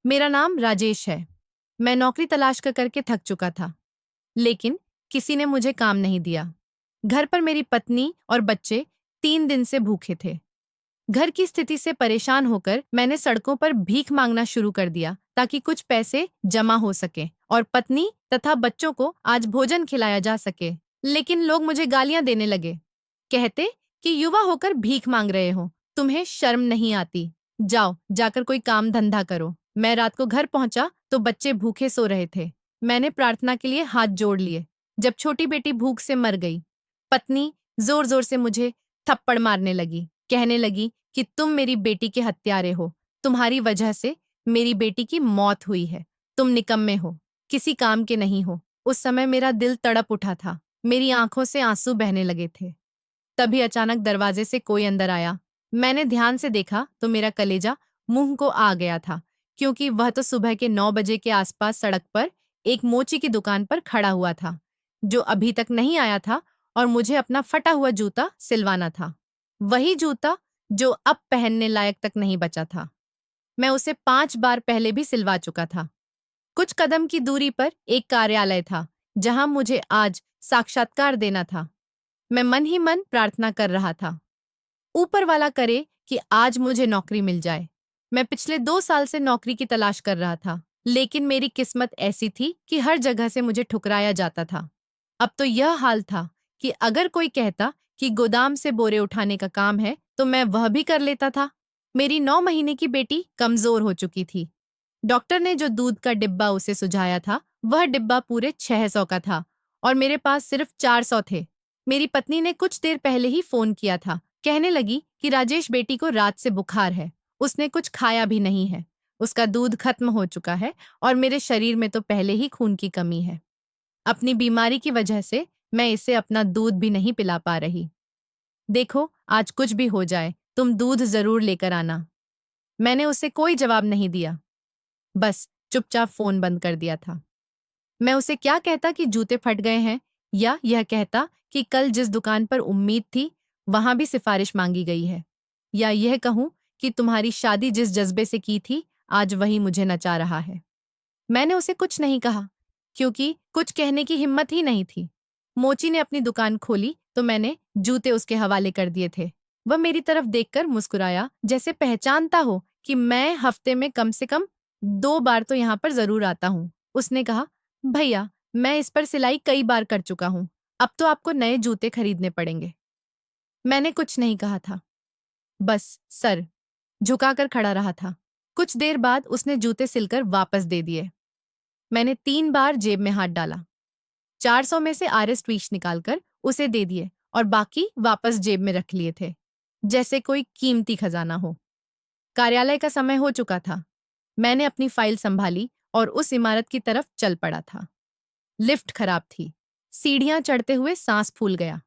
मेरा नाम राजेश है। मैं नौकरी तलाश कर करके थक चुका था, लेकिन किसी ने मुझे काम नहीं दिया। घर पर मेरी पत्नी और बच्चे 3 दिन से भूखे थे। घर की स्थिति से परेशान होकर मैंने सड़कों पर भीख मांगना शुरू कर दिया ताकि कुछ पैसे जमा हो सके और पत्नी तथा बच्चों को आज भोजन खिलाया जा सके। लेकिन लोग मुझे गालियां देने लगे, कहते कि युवा होकर भीख मांग रहे हो, तुम्हें शर्म नहीं आती, जाओ जाकर कोई काम धंधा करो। मैं रात को घर पहुंचा तो बच्चे भूखे सो रहे थे। मैंने प्रार्थना के लिए हाथ जोड़ लिए। जब छोटी बेटी भूख से मर गई, पत्नी जोर जोर से मुझे थप्पड़ मारने लगी, कहने लगी कि तुम मेरी बेटी के हत्यारे हो, तुम्हारी वजह से मेरी बेटी की मौत हुई है, तुम निकम्मे हो, किसी काम के नहीं हो। उस समय मेरा दिल तड़प उठा था, मेरी आंखों से आंसू बहने लगे थे। तभी अचानक दरवाजे से कोई अंदर आया। मैंने ध्यान से देखा तो मेरा कलेजा मुंह को आ गया था, क्योंकि वह तो सुबह के 9 बजे के आसपास सड़क पर एक मोची की दुकान पर खड़ा हुआ था, जो अभी तक नहीं आया था और मुझे अपना फटा हुआ जूता सिलवाना था। वही जूता जो अब पहनने लायक तक नहीं बचा था। मैं उसे 5 बार पहले भी सिलवा चुका था। कुछ कदम की दूरी पर एक कार्यालय था, जहां मुझे आज साक्षात्कार देना था। मैं मन ही मन प्रार्थना कर रहा था, ऊपर वाला करे कि आज मुझे नौकरी मिल जाए। मैं पिछले 2 साल से नौकरी की तलाश कर रहा था, लेकिन मेरी किस्मत ऐसी थी कि हर जगह से मुझे ठुकराया जाता था। अब तो यह हाल था कि अगर कोई कहता कि गोदाम से बोरे उठाने का काम है, तो मैं वह भी कर लेता था। मेरी 9 महीने की बेटी कमजोर हो चुकी थी। डॉक्टर ने जो दूध का डिब्बा उसे सुझाया था, वह डिब्बा पूरे 600 का था और मेरे पास सिर्फ 400 थे। मेरी पत्नी ने कुछ देर पहले ही फोन किया था, कहने लगी कि राजेश बेटी को रात से बुखार है, उसने कुछ खाया भी नहीं है, उसका दूध खत्म हो चुका है और मेरे शरीर में तो पहले ही खून की कमी है। अपनी बीमारी की वजह से मैं इसे अपना दूध भी नहीं पिला पा रही। देखो, आज कुछ भी हो जाए, तुम दूध जरूर लेकर आना। मैंने उसे कोई जवाब नहीं दिया, बस चुपचाप फोन बंद कर दिया था। मैं उसे क्या कहता कि जूते फट गए हैं, या यह कहता कि कल जिस दुकान पर उम्मीद थी वहां भी सिफारिश मांगी गई है, या यह कहूं कि तुम्हारी शादी जिस जज्बे से की थी आज वही मुझे नचा रहा है। मैंने उसे कुछ नहीं कहा, क्योंकि कुछ कहने की हिम्मत ही नहीं थी। मोची ने अपनी दुकान खोली तो मैंने जूते उसके हवाले कर दिए थे। वह मेरी तरफ देखकर मुस्कुराया, जैसे पहचानता हो कि मैं हफ्ते में कम से कम 2 बार तो यहाँ पर जरूर आता हूँ। उसने कहा, भैया, मैं इस पर सिलाई कई बार कर चुका हूँ, अब तो आपको नए जूते खरीदने पड़ेंगे। मैंने कुछ नहीं कहा था, बस सर झुकाकर खड़ा रहा था। कुछ देर बाद उसने जूते सिलकर वापस दे दिए। मैंने 3 बार जेब में हाथ डाला, 400 में से आरएस ट्वीश निकालकर उसे दे दिए और बाकी वापस जेब में रख लिए थे, जैसे कोई कीमती खजाना हो। कार्यालय का समय हो चुका था। मैंने अपनी फाइल संभाली और उस इमारत की तरफ चल पड़ा था। लिफ्ट खराब थी, सीढ़ियां चढ़ते हुए सांस फूल गया।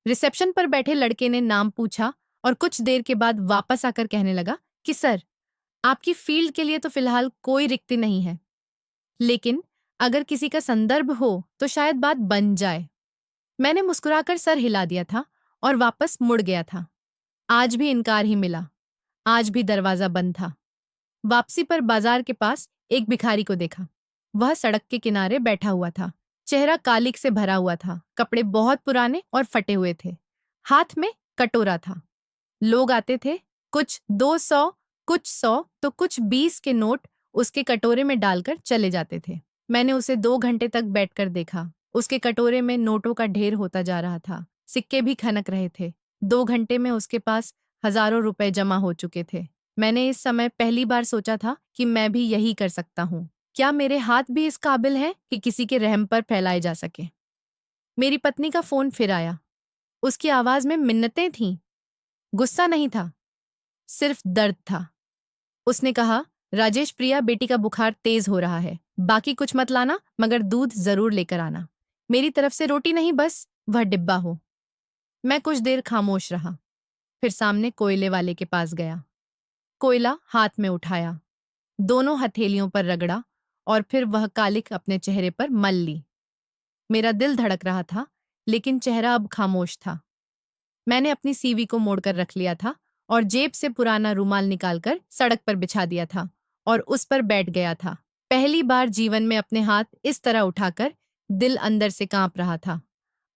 रिसेप्शन पर बैठे लड़के ने नाम पूछा और कुछ देर के बाद वापस आकर कहने लगा कि सर, आपकी फील्ड के लिए तो फिलहाल कोई रिक्ति नहीं है, लेकिन अगर किसी का संदर्भ हो तो शायद बात बन जाए। मैंने मुस्कुराकर सर हिला दिया था और वापस मुड़ गया था। आज भी इनकार ही मिला, आज भी दरवाजा बंद था। वापसी पर बाजार के पास एक भिखारी को देखा। वह सड़क के किनारे बैठा हुआ था। चेहरा कालिक से भरा हुआ था, कपड़े बहुत पुराने और फटे हुए थे, हाथ में कटोरा था। लोग आते थे, कुछ 200, कुछ 100 तो कुछ 20 के नोट उसके कटोरे में डालकर चले जाते थे। मैंने उसे 2 घंटे तक बैठकर देखा। उसके कटोरे में नोटों का ढेर होता जा रहा था, सिक्के भी खनक रहे थे। 2 घंटे में उसके पास हजारों रुपए जमा हो चुके थे। मैंने इस समय पहली बार सोचा था कि मैं भी यही कर सकता हूँ। क्या मेरे हाथ भी इस काबिल हैं कि किसी के रहम पर फैलाए जा सके? मेरी पत्नी का फोन फिर आया। उसकी आवाज में मिन्नतें थीं, गुस्सा नहीं था, सिर्फ दर्द था। उसने कहा, राजेश प्रिया, बेटी का बुखार तेज हो रहा है, बाकी कुछ मत लाना, मगर दूध जरूर लेकर आना। मेरी तरफ से रोटी नहीं, बस वह डिब्बा हो। मैं कुछ देर खामोश रहा, फिर सामने कोयले वाले के पास गया। कोयला हाथ में उठाया, दोनों हथेलियों पर रगड़ा और फिर वह कालिक अपने चेहरे पर मल ली। मेरा दिल धड़क रहा था, लेकिन चेहरा अब खामोश था। मैंने अपनी सीवी को मोड़कर रख लिया था और जेब से पुराना रूमाल निकालकर सड़क पर बिछा दिया था और उस पर बैठ गया था। पहली बार जीवन में अपने हाथ इस तरह उठाकर दिल अंदर से कांप रहा था।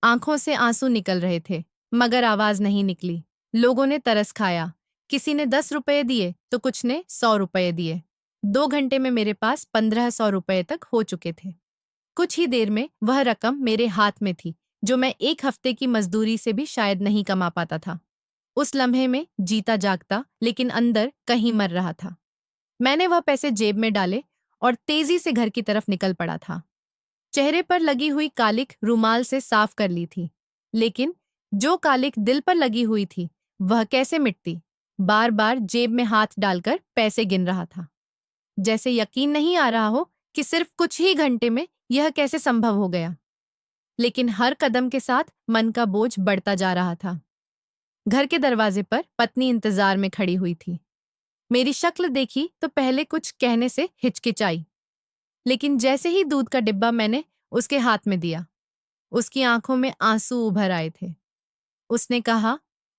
आंखों से आंसू निकल रहे थे, मगर आवाज नहीं निकली। लोगों ने तरस खाया। किसी ने 10 रुपए दिए तो कुछ ने 100 रुपए दिए। 2 घंटे में मेरे पास 1500 रुपए तक हो चुके थे। कुछ ही देर में वह रकम मेरे हाथ में थी, जो मैं एक हफ्ते की मजदूरी से भी शायद नहीं कमा पाता था। उस लम्हे में जीता जागता, लेकिन अंदर कहीं मर रहा था। मैंने वह पैसे जेब में डाले और तेजी से घर की तरफ निकल पड़ा था। चेहरे पर लगी हुई कालिख रुमाल से साफ कर ली थी, लेकिन जो कालिख दिल पर लगी हुई थी वह कैसे मिटती। बार बार जेब में हाथ डालकर पैसे गिन रहा था, जैसे यकीन नहीं आ रहा हो कि सिर्फ कुछ ही घंटे में यह कैसे संभव हो गया। लेकिन हर कदम के साथ मन का बोझ बढ़ता जा रहा था। घर के दरवाजे पर पत्नी इंतजार में खड़ी हुई थी। मेरी शक्ल देखी तो पहले कुछ कहने से हिचकिचाई, लेकिन जैसे ही दूध का डिब्बा मैंने उसके हाथ में दिया, उसकी आंखों में आंसू उभर आए थे। उसने कहा,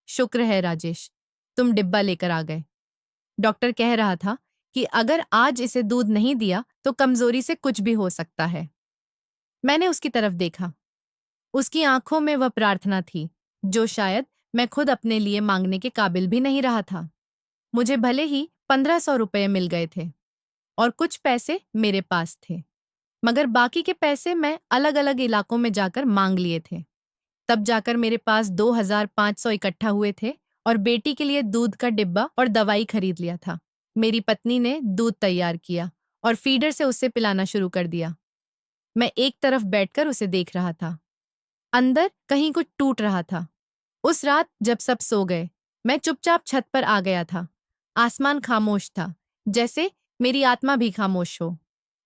शुक्र है राजेश, तुम डिब्बा लेकर आ गए। डॉक्टर कह रहा था कि अगर आज इसे दूध नहीं दिया तो कमजोरी से कुछ भी हो सकता है। मैंने उसकी तरफ देखा। उसकी आंखों में वह प्रार्थना थी जो शायद मैं खुद अपने लिए मांगने के काबिल भी नहीं रहा था। मुझे भले ही 1500 रुपए मिल गए थे और कुछ पैसे मेरे पास थे, मगर बाकी के पैसे मैं अलग अलग इलाकों में जाकर मांग लिए थे। तब जाकर मेरे पास 2500 इकट्ठा हुए थे और बेटी के लिए दूध का डिब्बा और दवाई खरीद लिया था। मेरी पत्नी ने दूध तैयार किया और फीडर से उसे पिलाना शुरू कर दिया। मैं एक तरफ बैठकर उसे देख रहा था। अंदर कहीं कुछ टूट रहा था। उस रात जब सब सो गए, मैं चुपचाप छत पर आ गया था। आसमान खामोश था, जैसे मेरी आत्मा भी खामोश हो।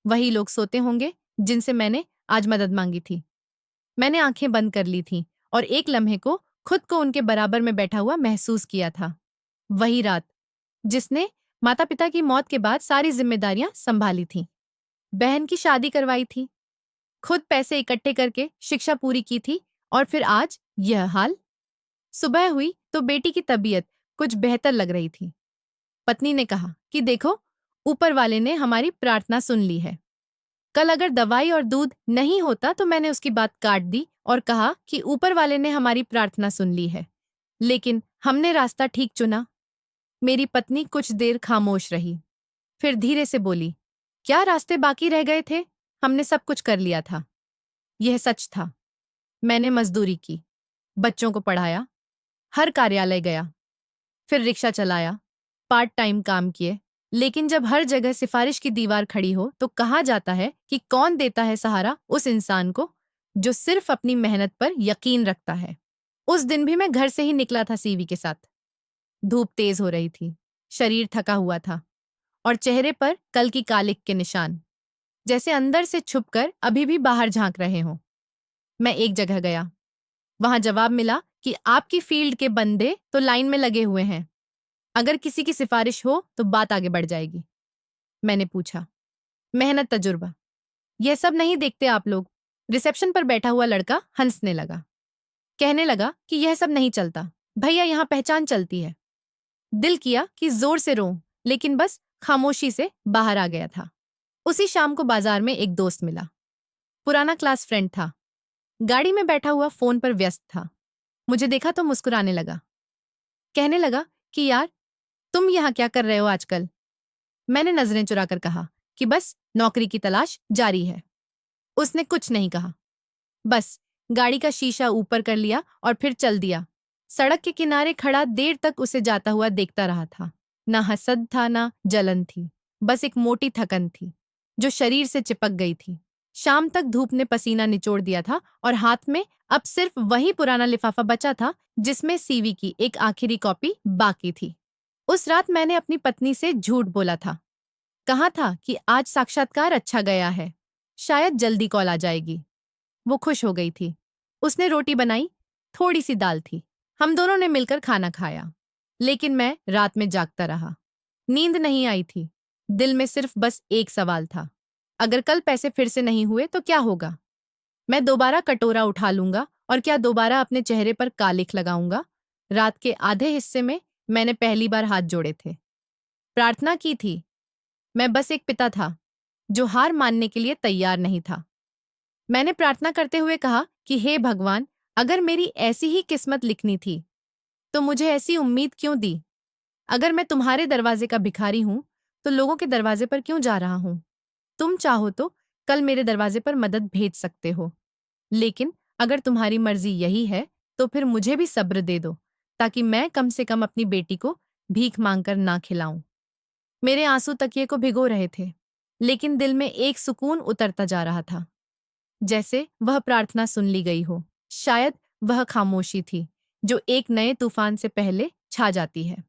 वही लोग सोते होंगे जिनसे मैंने आज मदद मांगी थी। मैंने आंखें बंद कर ली थीं और एक लम्हे को खुद को उनके बराबर में बैठा हुआ महसूस किया था। वही रात जिसने माता पिता की मौत के बाद सारी जिम्मेदारियां संभाली थीं, बहन की शादी करवाई थी, खुद पैसे इकट्ठे करके शिक्षा पूरी की थी, और फिर आज यह हाल। सुबह हुई तो बेटी की तबीयत कुछ बेहतर लग रही थी। पत्नी ने कहा कि देखो, ऊपर वाले ने हमारी प्रार्थना सुन ली है। कल अगर दवाई और दूध नहीं होता तो मैंने उसकी बात काट दी और कहा कि ऊपर वाले ने हमारी प्रार्थना सुन ली है, लेकिन हमने रास्ता ठीक चुना। मेरी पत्नी कुछ देर खामोश रही, फिर धीरे से बोली, क्या रास्ते बाकी रह गए थे? हमने सब कुछ कर लिया था। यह सच था। मैंने मजदूरी की, बच्चों को पढ़ाया, हर कार्यालय गया, फिर रिक्शा चलाया, पार्ट टाइम काम किए, लेकिन जब हर जगह सिफारिश की दीवार खड़ी हो तो कहा जाता है कि कौन देता है सहारा उस इंसान को जो सिर्फ अपनी मेहनत पर यकीन रखता है। उस दिन भी मैं घर से ही निकला था सीवी के साथ। धूप तेज हो रही थी, शरीर थका हुआ था और चेहरे पर कल की कालिख के निशान, जैसे अंदर से छुपकर अभी भी बाहर झांक रहे हों। मैं एक जगह गया, वहां जवाब मिला कि आपकी फील्ड के बंदे तो लाइन में लगे हुए हैं, अगर किसी की सिफारिश हो तो बात आगे बढ़ जाएगी। मैंने पूछा, मेहनत, तजुर्बा, यह सब नहीं देखते आप लोग? रिसेप्शन पर बैठा हुआ लड़का हंसने लगा, कहने लगा कि यह सब नहीं चलता भैया, यहाँ पहचान चलती है। दिल किया कि जोर से रोऊं, लेकिन बस खामोशी से बाहर आ गया था। उसी शाम को बाजार में एक दोस्त मिला, पुराना क्लास फ्रेंड था। गाड़ी में बैठा हुआ फोन पर व्यस्त था। मुझे देखा तो मुस्कुराने लगा, कहने लगा कि यार, तुम यहाँ क्या कर रहे हो आजकल? मैंने नजरें चुराकर कहा कि बस नौकरी की तलाश जारी है। उसने कुछ नहीं कहा, बस गाड़ी का शीशा ऊपर कर लिया और फिर चल दिया। सड़क के किनारे खड़ा देर तक उसे जाता हुआ देखता रहा था। ना हसद था ना जलन थी, बस एक मोटी थकन थी जो शरीर से चिपक गई थी। शाम तक धूप ने पसीना निचोड़ दिया था और हाथ में अब सिर्फ वही पुराना लिफाफा बचा था जिसमें सीवी की एक आखिरी कॉपी बाकी थी। उस रात मैंने अपनी पत्नी से झूठ बोला था। कहा था कि आज साक्षात्कार अच्छा गया है, शायद जल्दी कॉल आ जाएगी। वो खुश हो गई थी। उसने रोटी बनाई, थोड़ी सी दाल थी। हम दोनों ने मिलकर खाना खाया, लेकिन मैं रात में जागता रहा। नींद नहीं आई थी। दिल में सिर्फ बस एक सवाल था, अगर कल पैसे फिर से नहीं हुए तो क्या होगा? मैं दोबारा कटोरा उठा लूंगा और क्या दोबारा अपने चेहरे पर कालिख लगाऊंगा? रात के आधे हिस्से में मैंने पहली बार हाथ जोड़े थे, प्रार्थना की थी, मैं बस एक पिता था जो हार मानने के लिए तैयार नहीं था। मैंने प्रार्थना करते हुए कहा कि हे भगवान, अगर मेरी ऐसी ही किस्मत लिखनी थी तो मुझे ऐसी उम्मीद क्यों दी? अगर मैं तुम्हारे दरवाजे का भिखारी हूं तो लोगों के दरवाजे पर क्यों जा रहा हूं? तुम चाहो तो कल मेरे दरवाजे पर मदद भेज सकते हो, लेकिन अगर तुम्हारी मर्जी यही है तो फिर मुझे भी सब्र दे दो, ताकि मैं कम से कम अपनी बेटी को भीख मांगकर ना खिलाऊं। मेरे आंसू तकिए को भिगो रहे थे, लेकिन दिल में एक सुकून उतरता जा रहा था, जैसे वह प्रार्थना सुन ली गई हो। शायद वह खामोशी थी जो एक नए तूफान से पहले छा जाती है।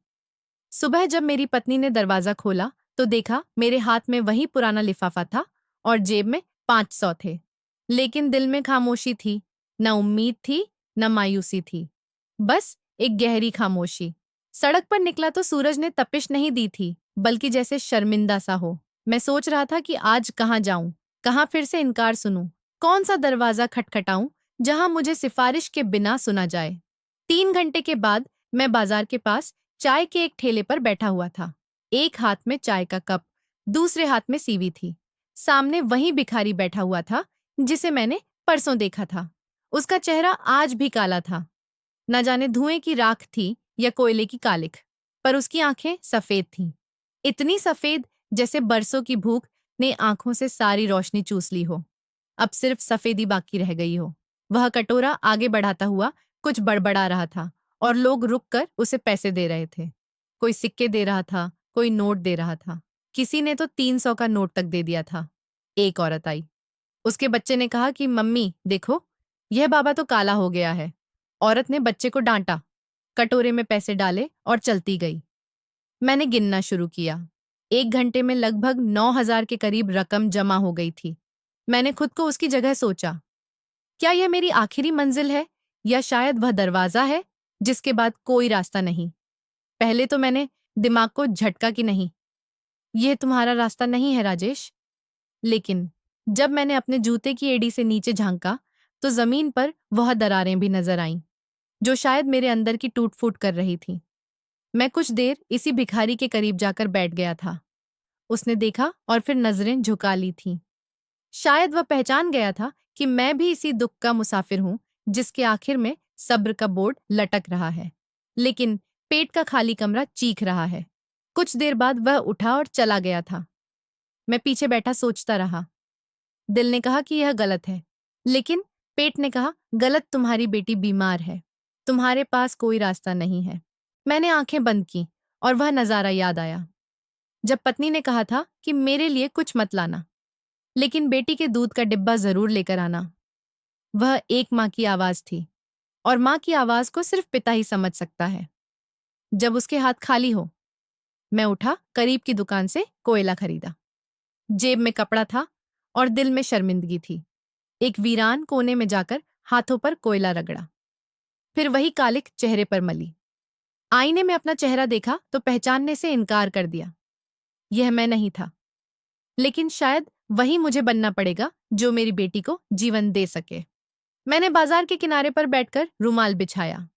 सुबह जब मेरी पत्नी ने दरवाजा खोला तो देखा मेरे हाथ में वही पुराना लिफाफा था और जेब में 500 थे। लेकिन दिल में खामोशी थी, न उम्मीद थी, न मायूसी थी, बस एक गहरी खामोशी। सड़क पर निकला तो सूरज ने तपिश नहीं दी थी, बल्कि जैसे शर्मिंदा सा हो। मैं सोच रहा था कि आज कहाँ जाऊं, कहाँ फिर से इनकार सुनूं, कौन सा दरवाजा खटखटाऊं जहां मुझे सिफारिश के बिना सुना जाए। 3 घंटे के बाद मैं बाजार के पास चाय के एक ठेले पर बैठा हुआ था। एक हाथ में चाय का कप, दूसरे हाथ में सीवी थी। सामने वही भिखारी बैठा हुआ था जिसे मैंने परसों देखा था। उसका चेहरा आज भी काला था, न जाने धुएं की राख थी या कोयले की कालिख, पर उसकी आंखें सफेद थीं। इतनी सफेद जैसे बरसों की भूख ने आंखों से सारी रोशनी चूस ली हो। अब सिर्फ सफेदी बाकी रह गई हो। वह कटोरा आगे बढ़ाता हुआ कुछ बड़बड़ा रहा था और लोग रुककर उसे पैसे दे रहे थे। कोई सिक्के दे रहा था, कोई नोट दे रहा था। किसी ने तो 300 का नोट तक दे दिया था। एक औरत आई। उसके बच्चे ने कहा कि मम्मी देखो, यह बाबा तो काला हो गया है। औरत ने बच्चे को डांटा, कटोरे में पैसे डाले और चलती गई। मैंने गिनना शुरू किया। 1 घंटे में लगभग 9,000 के करीब रकम जमा हो गई थी। मैंने खुद को उसकी जगह सोचा। क्या यह मेरी आखिरी मंजिल है, या शायद वह दरवाजा है जिसके बाद कोई रास्ता नहीं? पहले तो मैंने दिमाग को झटका कि नहीं, यह तुम्हारा रास्ता नहीं है राजेश। लेकिन जब मैंने अपने जूते की एड़ी से नीचे झांका तो जमीन पर वह दरारें भी नजर आईं, जो शायद मेरे अंदर की टूट फूट कर रही थी। मैं कुछ देर इसी भिखारी के करीब जाकर बैठ गया था। उसने देखा और फिर नजरें झुका ली थीं। शायद वह पहचान गया था कि मैं भी इसी दुख का मुसाफिर हूं, जिसके आखिर में सब्र का बोर्ड लटक रहा है, लेकिन पेट का खाली कमरा चीख रहा है। कुछ देर बाद वह उठा और चला गया था। मैं पीछे बैठा सोचता रहा। दिल ने कहा कि यह गलत है, लेकिन पेट ने कहा गलत तुम्हारी बेटी बीमार है, तुम्हारे पास कोई रास्ता नहीं है। मैंने आंखें बंद की और वह नजारा याद आया जब पत्नी ने कहा था कि मेरे लिए कुछ मत लाना, लेकिन बेटी के दूध का डिब्बा जरूर लेकर आना। वह एक माँ की आवाज थी, और माँ की आवाज को सिर्फ पिता ही समझ सकता है जब उसके हाथ खाली हो। मैं उठा, करीब की दुकान से कोयला खरीदा। जेब में कपड़ा था और दिल में शर्मिंदगी थी। एक वीरान कोने में जाकर हाथों पर कोयला रगड़ा, फिर वही कालिख चेहरे पर मली। आईने में अपना चेहरा देखा तो पहचानने से इनकार कर दिया। यह मैं नहीं था, लेकिन शायद वही मुझे बनना पड़ेगा जो मेरी बेटी को जीवन दे सके। मैंने बाजार के किनारे पर बैठकर रुमाल बिछाया।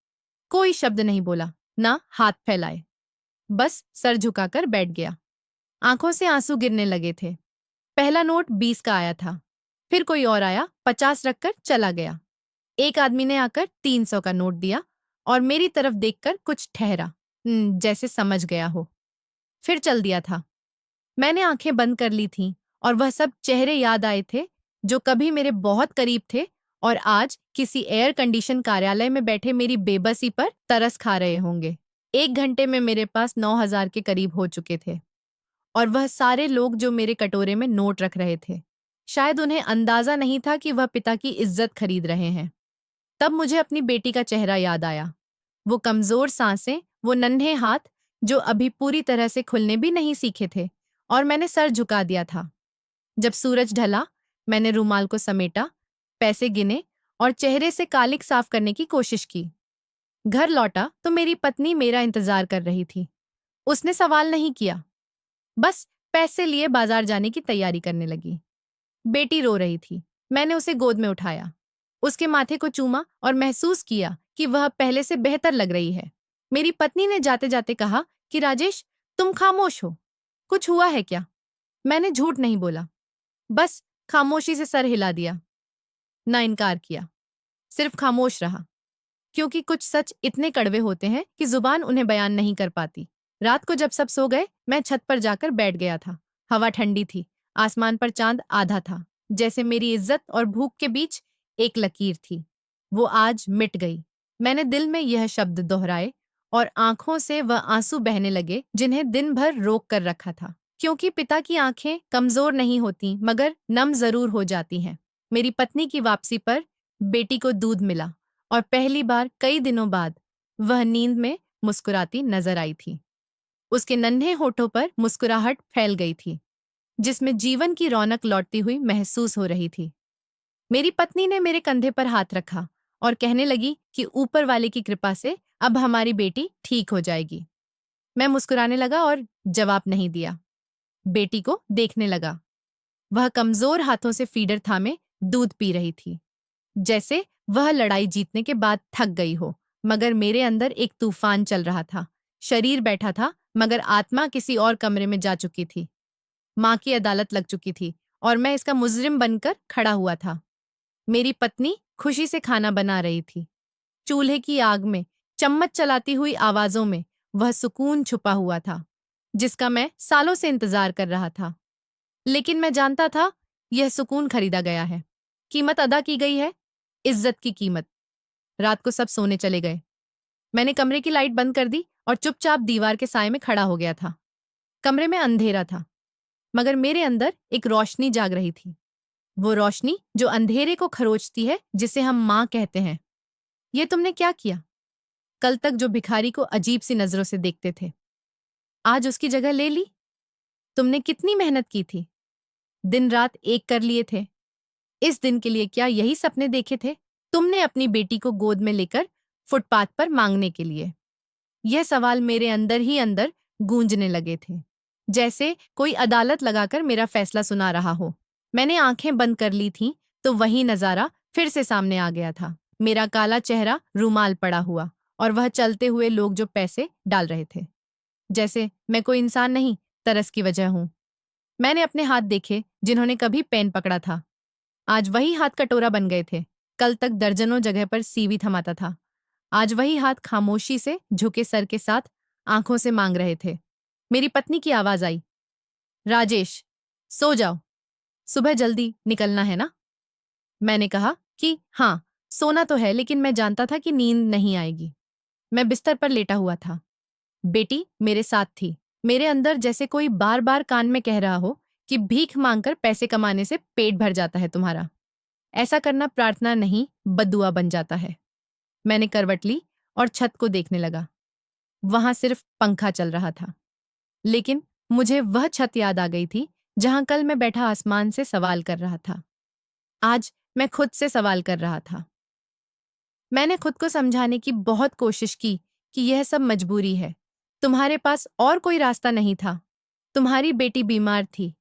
कोई शब्द नहीं बोला, ना हाथ फैलाए, बस सर झुकाकर बैठ गया। आंखों से आंसू गिरने लगे थे। पहला नोट 20 का आया था, फिर कोई और आया, 50 रखकर चला गया। एक आदमी ने आकर 300 का नोट दिया और मेरी तरफ देखकर कुछ ठहरा, जैसे समझ गया हो, फिर चल दिया था। मैंने आंखें बंद कर ली थीं और वह सब चेहरे याद आए थे जो कभी मेरे बहुत करीब थे और आज किसी एयर कंडीशन कार्यालय में बैठे मेरी बेबसी पर तरस खा रहे होंगे। 1 घंटे में मेरे पास 9,000 के करीब हो चुके थे, और वह सारे लोग जो मेरे कटोरे में नोट रख रहे थे, शायद उन्हें अंदाजा नहीं था कि वह पिता की इज्जत खरीद रहे हैं। तब मुझे अपनी बेटी का चेहरा याद आया, वो कमजोर सांसें, वो नन्हे हाथ जो अभी पूरी तरह से खुलने भी नहीं सीखे थे, और मैंने सर झुका दिया था। जब सूरज ढला, मैंने रूमाल को समेटा, पैसे गिने और चेहरे से कालिख साफ करने की कोशिश की। घर लौटा तो मेरी पत्नी मेरा इंतजार कर रही थी। उसने सवाल नहीं किया, बस पैसे लिए बाजार जाने की तैयारी करने लगी। बेटी रो रही थी। मैंने उसे गोद में उठाया, उसके माथे को चूमा और महसूस किया कि वह पहले से बेहतर लग रही है। मेरी पत्नी ने जाते जाते कहा कि राजेश, तुम खामोश हो, कुछ हुआ है क्या? मैंने झूठ नहीं बोला, बस खामोशी से सर हिला दिया। ना इनकार किया, सिर्फ खामोश रहा, क्योंकि कुछ सच इतने कड़वे होते हैं कि जुबान उन्हें बयान नहीं कर पाती। रात को जब सब सो गए, मैं छत पर जाकर बैठ गया था। हवा ठंडी थी, आसमान पर चांद आधा था, जैसे मेरी इज्जत और भूख के बीच एक लकीर थी। वो आज मिट गई। मैंने दिल में यह शब्द दोहराए और आंखों से वह आंसू बहने लगे जिन्हें दिन भर रोक कर रखा था। क्योंकि पिता की आंखें कमजोर नहीं होती, मगर नम जरूर हो जाती हैं। मेरी पत्नी की वापसी पर बेटी को दूध मिला और पहली बार कई दिनों बाद वह नींद में मुस्कुराती नजर आई थी। उसके नन्हे होठों पर मुस्कुराहट फैल गई थी, जिसमें जीवन की रौनक लौटती हुई महसूस हो रही थी। मेरी पत्नी ने मेरे कंधे पर हाथ रखा और कहने लगी कि ऊपर वाले की कृपा से अब हमारी बेटी ठीक हो जाएगी। मैं मुस्कुराने लगा और जवाब नहीं दिया। बेटी को देखने लगा। वह कमजोर हाथों से फीडर थामे दूध पी रही थी, जैसे वह लड़ाई जीतने के बाद थक गई हो। मगर मेरे अंदर एक तूफान चल रहा था। शरीर बैठा था, मगर आत्मा किसी और कमरे में जा चुकी थी। माँ की अदालत लग चुकी थी और मैं इसका मुजरिम बनकर खड़ा हुआ था। मेरी पत्नी खुशी से खाना बना रही थी। चूल्हे की आग में, चम्मच चलाती हुई आवाजों में वह सुकून छुपा हुआ था, जिसका मैं सालों से इंतजार कर रहा था। लेकिन मैं जानता था, यह सुकून खरीदा गया है। कीमत अदा की गई है, इज्जत की कीमत। रात को सब सोने चले गए। मैंने कमरे की लाइट बंद कर दी और चुपचाप दीवार के साए में खड़ा हो गया था। कमरे में अंधेरा था, मगर मेरे अंदर एक रोशनी जाग रही थी। वो रोशनी जो अंधेरे को खरोचती है, जिसे हम माँ कहते हैं। ये तुमने क्या किया? कल तक जो भिखारी को अजीब सी नजरों से देखते थे, आज उसकी जगह ले ली। तुमने कितनी मेहनत की थी, दिन रात एक कर लिए थे। इस दिन के लिए क्या यही सपने देखे थे तुमने अपनी बेटी को गोद में लेकर फुटपाथ पर मांगने के लिए? यह सवाल मेरे अंदर ही अंदर गूंजने लगे थे, जैसे कोई अदालत लगाकर मेरा फैसला सुना रहा हो। मैंने आंखें बंद कर ली थीं, तो वही नजारा फिर से सामने आ गया था। मेरा काला चेहरा रूमाल पड़ा हुआ और वह चलते हुए लोग जो पैसे डाल रहे थे, जैसे मैं कोई इंसान नहीं, तरस की वजह हूं। मैंने अपने हाथ देखे जिन्होंने कभी पेन पकड़ा था, आज वही हाथ कटोरा बन गए थे। कल तक दर्जनों जगह पर सीवी थमाता था, आज वही हाथ खामोशी से झुके सर के साथ आंखों से मांग रहे थे। मेरी पत्नी की आवाज आई, राजेश, सो जाओ, सुबह जल्दी निकलना है ना? मैंने कहा कि हाँ, सोना तो है, लेकिन मैं जानता था कि नींद नहीं आएगी। मैं बिस्तर पर लेटा हुआ था। बेटी मेरे साथ थी। मेरे अंदर जैसे कोई बार बार कान में कह रहा हो कि भीख मांगकर पैसे कमाने से पेट भर जाता है तुम्हारा। ऐसा करना प्रार्थना नहीं, बद्दुआ बन जाता है। मैंने करवट ली और छत को देखने लगा। वहां सिर्फ पंखा चल रहा था, लेकिन मुझे वह छत याद आ गई थी जहां कल मैं बैठा आसमान से सवाल कर रहा था। आज मैं खुद से सवाल कर रहा था। मैंने खुद को समझाने की बहुत कोशिश की कि यह सब मजबूरी है। तुम्हारे पास और कोई रास्ता नहीं था। तुम्हारी बेटी बीमार थी।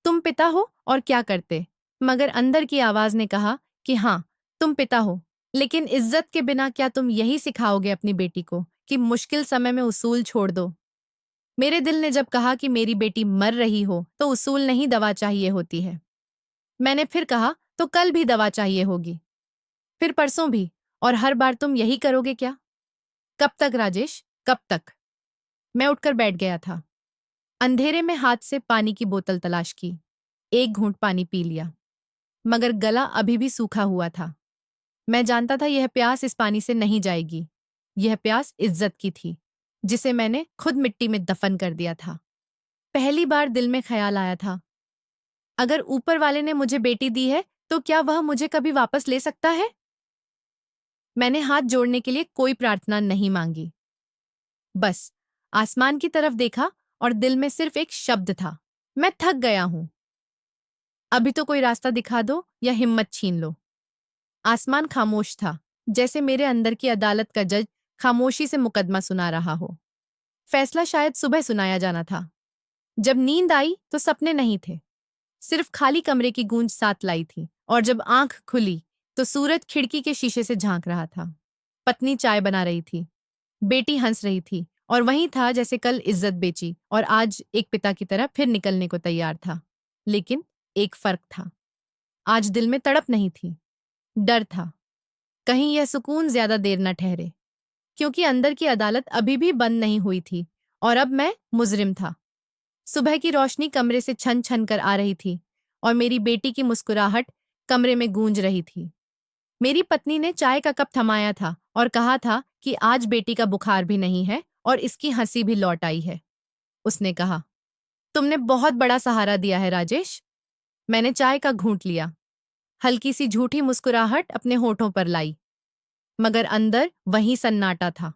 तुम पिता हो और क्या करते? मगर अंदर की आवाज ने कहा कि हाँ, तुम पिता हो, लेकिन इज्जत के बिना क्या तुम यही सिखाओगे अपनी बेटी को कि मुश्किल समय में उसूल छोड़ दो? मेरे दिल ने जब कहा कि मेरी बेटी मर रही हो तो उसूल नहीं, दवा चाहिए होती है। मैंने फिर कहा, तो कल भी दवा चाहिए होगी, फिर परसों भी, और हर बार तुम यही करोगे क्या? कब तक राजेश, कब तक? मैं उठकर बैठ गया था। अंधेरे में हाथ से पानी की बोतल तलाश की। एक घूंट पानी पी लिया, मगर गला अभी भी सूखा हुआ था। मैं जानता था यह प्यास इस पानी से नहीं जाएगी। यह प्यास इज्जत की थी, जिसे मैंने खुद मिट्टी में दफन कर दिया था। पहली बार दिल में ख्याल आया था, अगर ऊपर वाले ने मुझे बेटी दी है, तो क्या वह मुझे कभी वापस ले सकता है? मैंने हाथ जोड़ने के लिए कोई प्रार्थना नहीं मांगी, बस आसमान की तरफ देखा और दिल में सिर्फ एक शब्द था, मैं थक गया हूं। अभी तो कोई रास्ता दिखा दो या हिम्मत छीन लो। आसमान खामोश था, जैसे मेरे अंदर की अदालत का जज खामोशी से मुकदमा सुना रहा हो। फैसला शायद सुबह सुनाया जाना था। जब नींद आई तो सपने नहीं थे, सिर्फ खाली कमरे की गूंज साथ लाई थी। और जब आंख खुली तो सूरज खिड़की के शीशे से झांक रहा था। पत्नी चाय बना रही थी, बेटी हंस रही थी, और वहीं था जैसे कल इज्जत बेची और आज एक पिता की तरह फिर निकलने को तैयार था। लेकिन एक फर्क था। आज दिल में तड़प नहीं थी, डर था। कहीं यह सुकून ज्यादा देर न ठहरे, क्योंकि अंदर की अदालत अभी भी बंद नहीं हुई थी और अब मैं मुजरिम था। सुबह की रोशनी कमरे से छन छन कर आ रही थी और मेरी बेटी की मुस्कुराहट कमरे में गूंज रही थी। मेरी पत्नी ने चाय का कप थमाया था और कहा था कि आज बेटी का बुखार भी नहीं है और इसकी हंसी भी लौट आई है। उसने कहा, तुमने बहुत बड़ा सहारा दिया है राजेश। मैंने चाय का घूंट लिया, हल्की सी झूठी मुस्कुराहट अपने होठों पर लाई, मगर अंदर वही सन्नाटा था।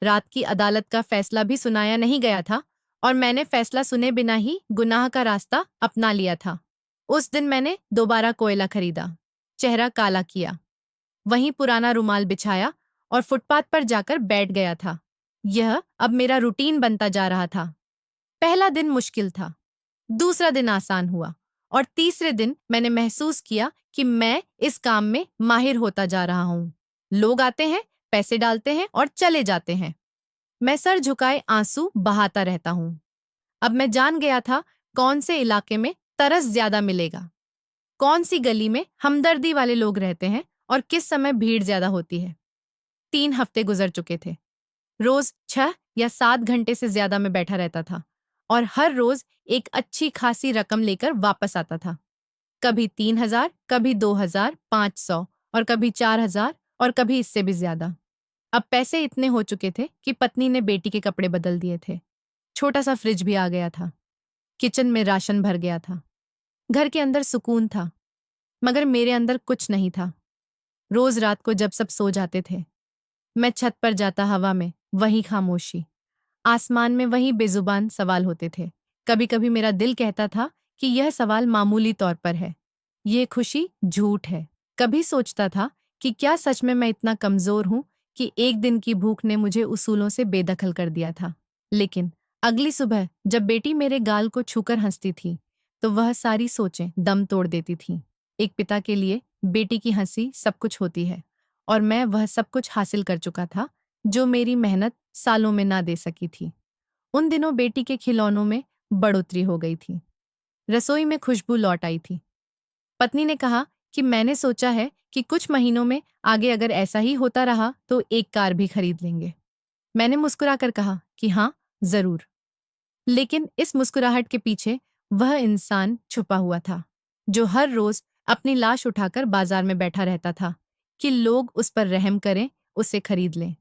रात की अदालत का फैसला भी सुनाया नहीं गया था और मैंने फैसला सुने बिना ही गुनाह का रास्ता अपना लिया था। उस दिन मैंने दोबारा कोयला खरीदा, चेहरा काला किया, वहीं पुराना रुमाल बिछाया और फुटपाथ पर जाकर बैठ गया था। यह अब मेरा रूटीन बनता जा रहा था। पहला दिन मुश्किल था, दूसरा दिन आसान हुआ और तीसरे दिन मैंने महसूस किया कि मैं इस काम में माहिर होता जा रहा हूँ। लोग आते हैं, पैसे डालते हैं और चले जाते हैं। मैं सर झुकाए आंसू बहाता रहता हूँ। अब मैं जान गया था कौन से इलाके में तरस ज्यादा मिलेगा, कौन सी गली में हमदर्दी वाले लोग रहते हैं और किस समय भीड़ ज्यादा होती है। 3 हफ्ते गुजर चुके थे। रोज 6 या 7 घंटे से ज्यादा मैं बैठा रहता था और हर रोज एक अच्छी खासी रकम लेकर वापस आता था। कभी 3,000, कभी 2,000, 500 और कभी 4,000 और कभी इससे भी ज्यादा। अब पैसे इतने हो चुके थे कि पत्नी ने बेटी के कपड़े बदल दिए थे। छोटा सा फ्रिज भी आ गया था। किचन में राशन भर गया था। घर के अंदर सुकून था, मगर मेरे अंदर कुछ नहीं था। रोज रात को जब सब सो जाते थे, मैं छत पर जाता, हवा में वही खामोशी, आसमान में वही बेजुबान सवाल होते थे। कभी कभी मेरा दिल कहता था कि यह सवाल मामूली तौर पर है, ये खुशी झूठ है। कभी सोचता था कि क्या सच में मैं इतना कमजोर हूं कि एक दिन की भूख ने मुझे उसूलों से बेदखल कर दिया था। लेकिन अगली सुबह जब बेटी मेरे गाल को छूकर हंसती थी, तो वह सारी सोचें दम तोड़ देती थीं। एक पिता के लिए बेटी की हंसी सब कुछ होती है और मैं वह सब कुछ हासिल कर चुका था जो मेरी मेहनत सालों में ना दे सकी थी। उन दिनों बेटी के खिलौनों में बढ़ोतरी हो गई थी। रसोई में खुशबू लौट आई थी। पत्नी ने कहा कि मैंने सोचा है कि कुछ महीनों में आगे अगर ऐसा ही होता रहा तो एक कार भी खरीद लेंगे। मैंने मुस्कुराकर कहा कि हाँ, जरूर। लेकिन इस मुस्कुराहट के पीछे वह इंसान छुपा हुआ था जो हर रोज अपनी लाश उठाकर बाजार में बैठा रहता था कि लोग उस पर रहम करें, उसे खरीद लें।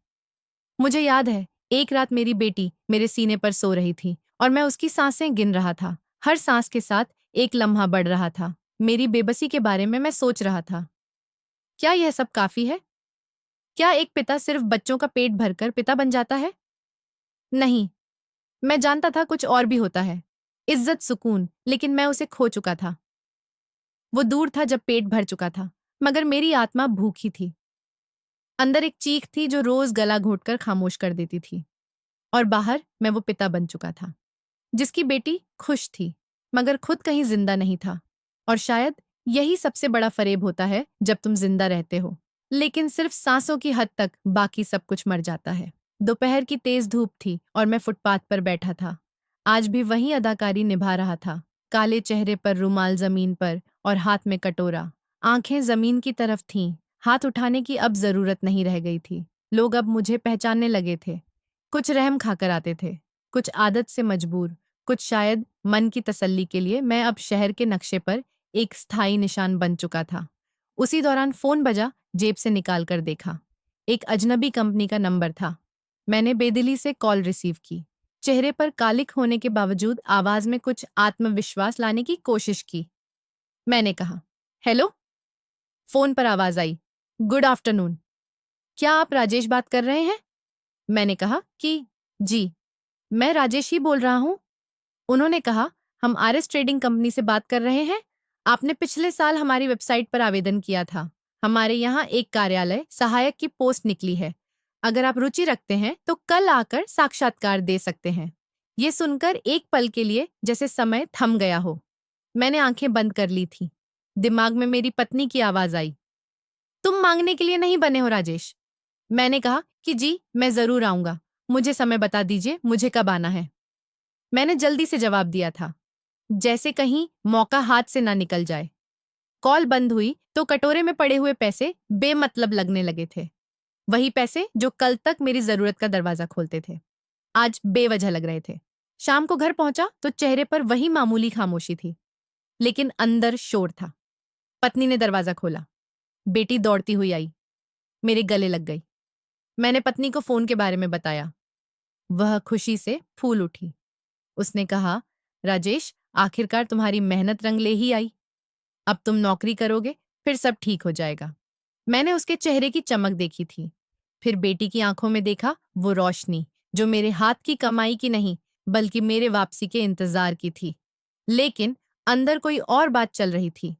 मुझे याद है, एक रात मेरी बेटी मेरे सीने पर सो रही थी और मैं उसकी सांसें गिन रहा था। हर सांस के साथ एक लम्हा बढ़ रहा था। मेरी बेबसी के बारे में मैं सोच रहा था। क्या यह सब काफी है? क्या एक पिता सिर्फ बच्चों का पेट भरकर पिता बन जाता है? नहीं, मैं जानता था कुछ और भी होता है। इज्जत, सुकून, लेकिन मैं उसे खो चुका था। वो दूर था जब पेट भर चुका था, मगर मेरी आत्मा भूखी थी। अंदर एक चीख थी जो रोज गला घोटकर खामोश कर देती थी। और बाहर मैं वो पिता बन चुका था जिसकी बेटी खुश थी, मगर खुद कहीं जिंदा नहीं था। और शायद यही सबसे बड़ा फरेब होता है जब तुम जिंदा रहते हो, लेकिन सिर्फ सांसों की हद तक बाकी सब कुछ मर जाता है। दोपहर की तेज धूप थी और मैं फुटपाथ पर बैठा था। आज भी वही अदाकारी निभा रहा था। काले चेहरे पर रुमाल जमीन पर और हाथ में कटोरा। आंखें जमीन की तरफ थीं। हाथ उठाने की अब जरूरत नहीं रह गई थी। लोग अब मुझे पहचानने लगे थे। कुछ रहम खाकर आते थे, कुछ आदत से मजबूर, कुछ शायद मन की तसल्ली के लिए। मैं अब शहर के नक्शे पर एक स्थायी निशान बन चुका था। उसी दौरान फोन बजा, जेब से निकाल कर देखा। एक अजनबी कंपनी का नंबर था। मैंने बेदिली से कॉल रिसीव की। चेहरे पर कालिक होने के बावजूद आवाज में कुछ आत्मविश्वास लाने की कोशिश की। मैंने कहा, हेलो। फोन पर आवाज आई, गुड आफ्टरनून। क्या आप राजेश बात कर रहे हैं? मैंने कहा कि जी, मैं राजेश ही बोल रहा हूँ। उन्होंने कहा, हम आरएस ट्रेडिंग कंपनी से बात कर रहे हैं। आपने पिछले साल हमारी वेबसाइट पर आवेदन किया था। हमारे यहाँ एक कार्यालय सहायक की पोस्ट निकली है। अगर आप रुचि रखते हैं तो कल आकर साक्षात्कार दे सकते हैं। ये सुनकर एक पल के लिए जैसे समय थम गया हो। मैंने आंखें बंद कर ली थी। दिमाग में मेरी पत्नी की आवाज आई, तुम मांगने के लिए नहीं बने हो राजेश। मैंने कहा कि जी, मैं जरूर आऊंगा। मुझे समय बता दीजिए, मुझे कब आना है। मैंने जल्दी से जवाब दिया था, जैसे कहीं मौका हाथ से ना निकल जाए। कॉल बंद हुई तो कटोरे में पड़े हुए पैसे बेमतलब लगने लगे थे। वही पैसे जो कल तक मेरी जरूरत का दरवाजा खोलते थे, आज बेवजह लग रहे थे। शाम को घर पहुंचा तो चेहरे पर वही मामूली खामोशी थी, लेकिन अंदर शोर था। पत्नी ने दरवाजा खोला। बेटी दौड़ती हुई आई, मेरे गले लग गई। मैंने पत्नी को फोन के बारे में बताया। वह खुशी से फूल उठी। उसने कहा, राजेश, आखिरकार तुम्हारी मेहनत रंग ले ही आई। अब तुम नौकरी करोगे, फिर सब ठीक हो जाएगा। मैंने उसके चेहरे की चमक देखी थी, फिर बेटी की आंखों में देखा वो रोशनी जो मेरे हाथ की कमाई की नहीं, बल्कि मेरे वापसी के इंतजार की थी। लेकिन अंदर कोई और बात चल रही थी।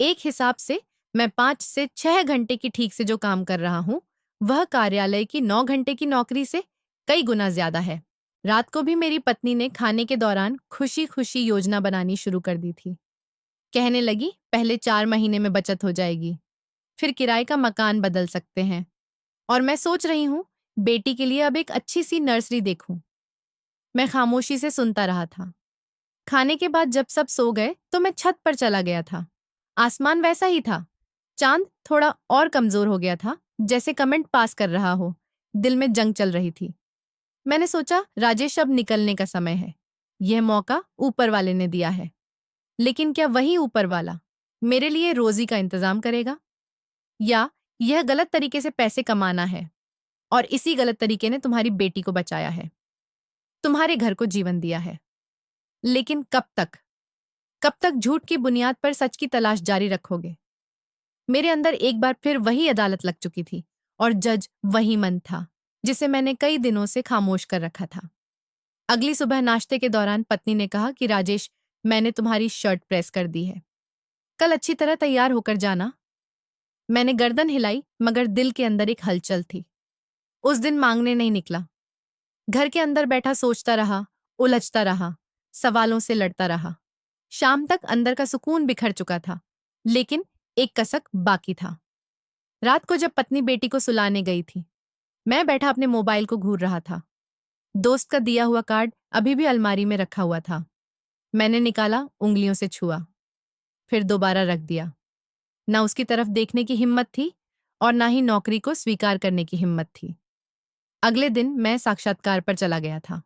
एक हिसाब से मैं 5 से 6 घंटे की ठीक से जो काम कर रहा हूं, वह कार्यालय की 9 घंटे की नौकरी से कई गुना ज्यादा है। रात को भी मेरी पत्नी ने खाने के दौरान खुशी खुशी योजना बनानी शुरू कर दी थी। कहने लगी, पहले 4 महीने में बचत हो जाएगी, फिर किराए का मकान बदल सकते हैं। और मैं सोच रही हूँ, बेटी के लिए अब एक अच्छी सी नर्सरी देखूं। मैं खामोशी से सुनता रहा था। खाने के बाद जब सब सो गए तो मैं छत पर चला गया था। आसमान वैसा ही था। चांद थोड़ा और कमजोर हो गया था, जैसे कमेंट पास कर रहा हो। दिल में जंग चल रही थी। मैंने सोचा, राजेश, अब निकलने का समय है। यह मौका ऊपर वाले ने दिया है। लेकिन क्या वही ऊपर वाला मेरे लिए रोजी का इंतजाम करेगा? या यह गलत तरीके से पैसे कमाना है, और इसी गलत तरीके ने तुम्हारी बेटी को बचाया है, तुम्हारे घर को जीवन दिया है। लेकिन कब तक? कब तक झूठ की बुनियाद पर सच की तलाश जारी रखोगे? मेरे अंदर एक बार फिर वही अदालत लग चुकी थी, और जज वही मन था जिसे मैंने कई दिनों से खामोश कर रखा था। अगली सुबह नाश्ते के दौरान पत्नी ने कहा कि राजेश, मैंने तुम्हारी शर्ट प्रेस कर दी है, कल अच्छी तरह तैयार होकर जाना। मैंने गर्दन हिलाई, मगर दिल के अंदर एक हलचल थी। उस दिन मांगने नहीं निकला। घर के अंदर बैठा सोचता रहा, उलझता रहा, सवालों से लड़ता रहा। शाम तक अंदर का सुकून बिखर चुका था, लेकिन एक कसक बाकी था। रात को जब पत्नी बेटी को सुलाने गई थी, मैं बैठा अपने मोबाइल को घूर रहा था। दोस्त का दिया हुआ कार्ड अभी भी अलमारी में रखा हुआ था। मैंने निकाला, उंगलियों से छुआ, फिर दोबारा रख दिया। ना उसकी तरफ देखने की हिम्मत थी, और ना ही नौकरी को स्वीकार करने की हिम्मत थी। अगले दिन मैं साक्षात्कार पर चला गया था।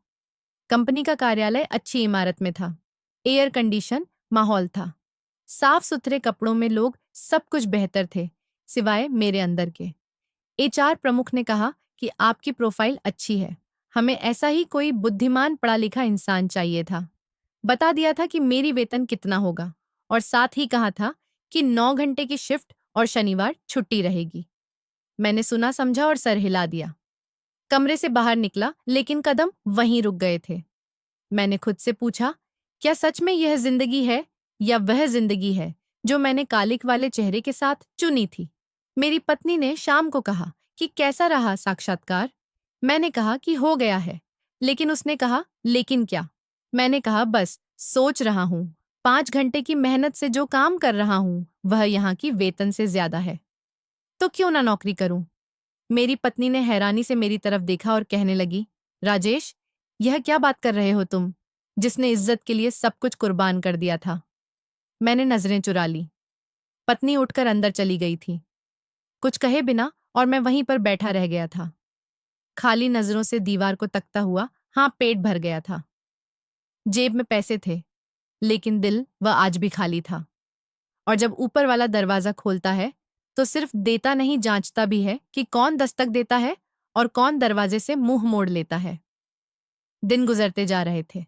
कंपनी का कार्यालय अच्छी इमारत में था। एयर कंडीशन माहौल था। साफ सुथरे कपड़ों में लोग, सब कुछ बेहतर थे, सिवाय मेरे अंदर के। एचआर प्रमुख ने कहा कि आपकी प्रोफाइल अच्छी है, हमें ऐसा ही कोई बुद्धिमान पढ़ा लिखा इंसान चाहिए था। बता दिया था कि मेरी वेतन कितना होगा, और साथ ही कहा था कि 9 घंटे की शिफ्ट और शनिवार छुट्टी रहेगी। मैंने सुना समझा और सर हिला दिया। कमरे से बाहर निकला, लेकिन कदम वहीं रुक गए थे। मैंने खुद से पूछा, क्या सच में यह जिंदगी है, या वह जिंदगी है जो मैंने कालिक वाले चेहरे के साथ चुनी थी? मेरी पत्नी ने शाम को कहा कि कैसा रहा साक्षात्कार। मैंने कहा कि हो गया है। लेकिन उसने कहा, लेकिन क्या? मैंने कहा, बस सोच रहा हूं, 5 घंटे की मेहनत से जो काम कर रहा हूं वह यहाँ की वेतन से ज्यादा है। तो क्यों ना नौकरी करूं? मेरी पत्नी ने हैरानी से मेरी तरफ देखा और कहने लगी, राजेश, यह क्या बात कर रहे हो तुम, जिसने इज्जत के लिए सब कुछ कुर्बान कर दिया था? मैंने नजरें चुरा ली। पत्नी उठकर अंदर चली गई थी, कुछ कहे बिना, और मैं वहीं पर बैठा रह गया था, खाली नजरों से दीवार को तकता हुआ। हाँ, पेट भर गया था। जेब में पैसे थे, लेकिन दिल वह आज भी खाली था। और जब ऊपर वाला दरवाजा खोलता है, तो सिर्फ देता नहीं, जांचता भी है कि कौन दस्तक देता है और कौन दरवाजे से मुंह मोड़ लेता है। दिन गुजरते जा रहे थे।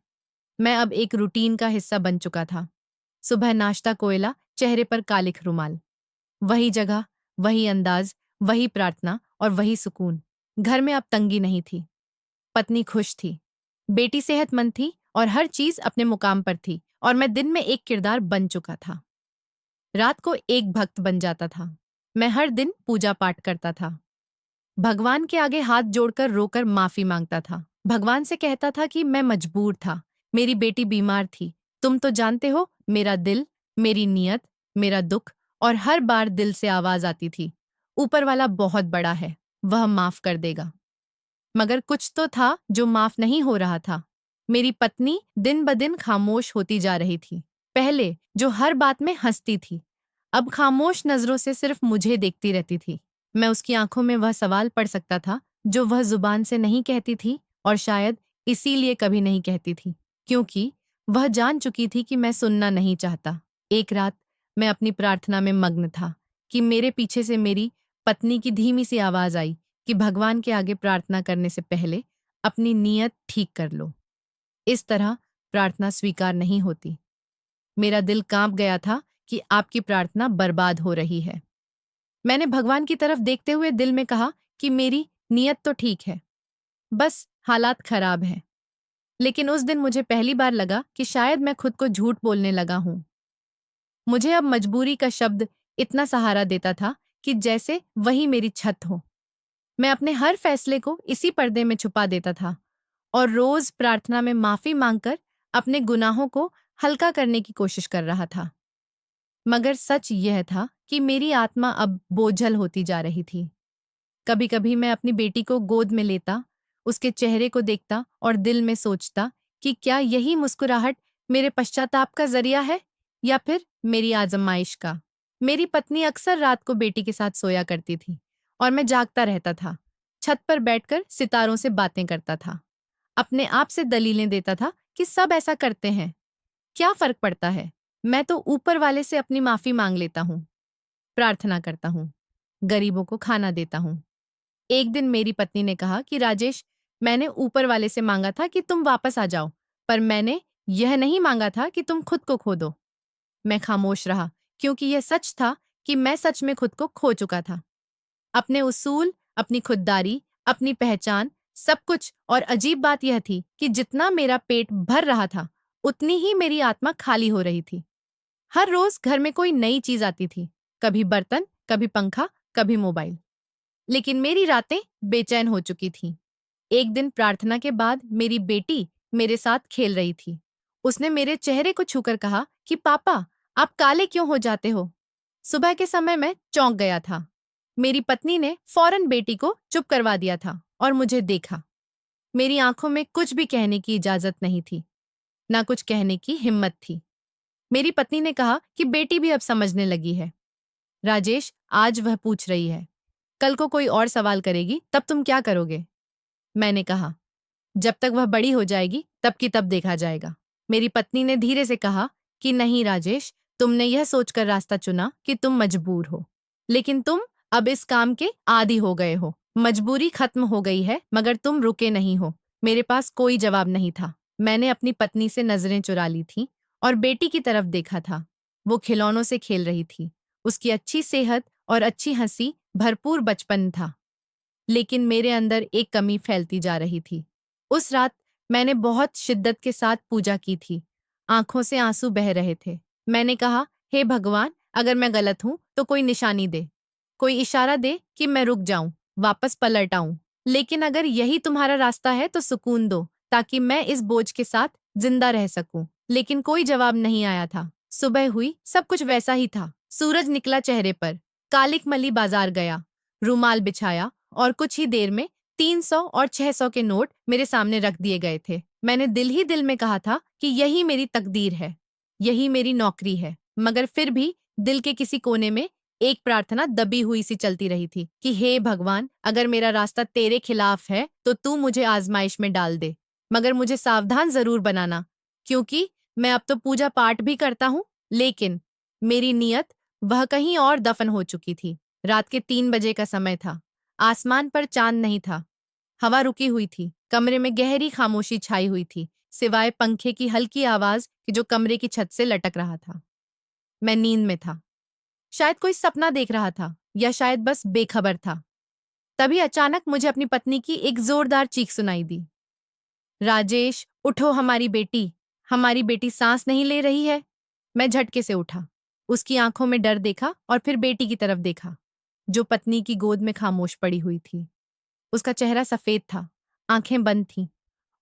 मैं अब एक रूटीन का हिस्सा बन चुका था। सुबह नाश्ता, कोयला, चेहरे पर कालिख रुमाल। वही जगह, वही अंदाज, वही प्रार्थना और वही सुकून। घर में अब तंगी नहीं थी। पत्नी खुश थी, बेटी सेहतमंद थी, और हर चीज अपने मुकाम पर थी, और मैं दिन में एक किरदार बन चुका था। रात को एक भक्त बन जाता था। मैं हर दिन पूजा पाठ करता था। भगवान के आगे हाथ जोड़कर रोकर माफी मांगता था। भगवान से कहता था कि मैं मजबूर था, मेरी बेटी बीमार थी। तुम तो जानते हो, मेरा दिल, मेरी नीयत, मेरा दुख। और हर बार दिल से आवाज आती थी, ऊपर वाला बहुत बड़ा है, वह माफ कर देगा। मगर कुछ तो था जो माफ नहीं हो रहा था। मेरी पत्नी दिन ब दिन खामोश होती जा रही थी। पहले जो हर बात में हंसती थी, अब खामोश नजरों से सिर्फ मुझे देखती रहती थी। मैं उसकी आंखों में वह सवाल पढ़ सकता था जो वह जुबान से नहीं कहती थी, और शायद इसीलिए कभी नहीं कहती थी, क्योंकि वह जान चुकी थी कि मैं सुनना नहीं चाहता। एक रात मैं अपनी प्रार्थना में मग्न था कि मेरे पीछे से मेरी पत्नी की धीमी सी आवाज आई कि भगवान के आगे प्रार्थना करने से पहले अपनी नीयत ठीक कर लो। इस तरह प्रार्थना स्वीकार नहीं होती। मेरा दिल कांप गया था कि आपकी प्रार्थना बर्बाद हो रही है। मैंने भगवान की तरफ देखते हुए दिल में कहा कि मेरी नीयत तो ठीक है, बस हालात खराब हैं। लेकिन उस दिन मुझे पहली बार लगा कि शायद मैं खुद को झूठ बोलने लगा हूं। मुझे अब मजबूरी का शब्द इतना सहारा देता था कि जैसे वही मेरी छत हो। मैं अपने हर फैसले को इसी पर्दे में छुपा देता था और रोज प्रार्थना में माफी मांगकर अपने गुनाहों को हल्का करने की कोशिश कर रहा था। मगर सच यह था कि मेरी आत्मा अब बोझल होती जा रही थी। कभी कभी मैं अपनी बेटी को गोद में लेता, उसके चेहरे को देखता और दिल में सोचता कि क्या यही मुस्कुराहट मेरे पश्चाताप का जरिया है या फिर मेरी आजमाइश का। मेरी पत्नी अक्सर रात को बेटी के साथ सोया करती थी और मैं जागता रहता था। छत पर बैठकर सितारों से बातें करता था, अपने आप से दलीलें देता था कि सब ऐसा करते हैं, क्या फर्क पड़ता है, मैं तो ऊपर वाले से अपनी माफी मांग लेता हूँ, प्रार्थना करता हूँ, गरीबों को खाना देता हूँ। एक दिन मेरी पत्नी ने कहा कि राजेश, मैंने ऊपर वाले से मांगा था कि तुम वापस आ जाओ, पर मैंने यह नहीं मांगा था कि तुम खुद को खो दो। मैं खामोश रहा, क्योंकि यह सच था कि मैं सच में खुद को खो चुका था। अपने उसूल, अपनी खुददारी, अपनी पहचान, सब कुछ। और अजीब बात यह थी कि जितना मेरा पेट भर रहा था, उतनी ही मेरी आत्मा खाली हो रही थी। हर रोज घर में कोई नई चीज आती थी, कभी बर्तन, कभी पंखा, कभी मोबाइल। लेकिन मेरी रातें बेचैन हो चुकी थीं। एक दिन प्रार्थना के बाद मेरी बेटी मेरे साथ खेल रही थी। उसने मेरे चेहरे को छूकर कहा कि पापा, आप काले क्यों हो जाते हो? सुबह के समय मैं चौंक गया था। मेरी पत्नी ने फौरन बेटी को चुप करवा दिया था और मुझे देखा। मेरी आंखों में कुछ भी कहने की इजाजत नहीं थी, ना कुछ कहने की हिम्मत थी। मेरी पत्नी ने कहा कि बेटी भी अब समझने लगी है। राजेश, आज वह पूछ रही है, कल को कोई और सवाल करेगी तब तुम क्या करोगे? मैंने कहा, जब तक वह बड़ी हो जाएगी तब की तब देखा जाएगा। मेरी पत्नी ने धीरे से कहा कि नहीं राजेश, तुमने यह सोचकर रास्ता चुना कि तुम मजबूर हो, लेकिन तुम अब इस काम के आदी हो गए हो। मजबूरी खत्म हो गई है, मगर तुम रुके नहीं हो। मेरे पास कोई जवाब नहीं था। मैंने अपनी पत्नी से नजरें चुरा ली थी और बेटी की तरफ देखा था। वो खिलौनों से खेल रही थी। उसकी अच्छी सेहत और अच्छी हंसी भरपूर बचपन था। लेकिन मेरे अंदर एक कमी फैलती जा रही थी। उस रात मैंने बहुत शिद्दत के साथ पूजा की थी। आंखों से आंसू बह रहे थे। मैंने कहा, हे भगवान, अगर मैं गलत हूं तो कोई निशानी दे, कोई इशारा दे कि मैं रुक जाऊं, वापस पलट आऊं। लेकिन अगर यही तुम्हारा रास्ता है तो सुकून दो, ताकि मैं इस बोझ के साथ जिंदा रह सकूं। लेकिन कोई जवाब नहीं आया था। सुबह हुई, सब कुछ वैसा ही था। सूरज निकला चेहरे पर। कालिक मली बाजार गया, रूमाल बिछाया और कुछ ही देर में 300 और 600 के नोट मेरे सामने रख दिए गए थे। मैंने दिल ही दिल में कहा था कि यही मेरी तकदीर है, यही मेरी नौकरी है। मगर फिर भी दिल के किसी कोने में एक प्रार्थना दबी हुई सी चलती रही थी कि हे भगवान, अगर मेरा रास्ता तेरे खिलाफ है तो तू मुझे आजमाइश में डाल दे, मगर मुझे सावधान जरूर बनाना, क्योंकि मैं अब तो पूजा पाठ भी करता हूँ, लेकिन मेरी नीयत वह कहीं और दफन हो चुकी थी। रात के 3 बजे का समय था। आसमान पर चांद नहीं था। हवा रुकी हुई थी। कमरे में गहरी खामोशी छाई हुई थी, सिवाय पंखे की हल्की आवाज कि जो कमरे की छत से लटक रहा था। मैं नींद में था। शायद कोई सपना देख रहा था, या शायद बस बेखबर था। तभी अचानक मुझे अपनी पत्नी की एक जोरदार चीख सुनाई दी। राजेश, उठो, हमारी बेटी सांस नहीं ले रही है। मैं झटके से उठा। उसकी आंखों में डर देखा और फिर बेटी की तरफ देखा, जो पत्नी की गोद में खामोश पड़ी हुई थी। उसका चेहरा सफेद था, आंखें बंद थीं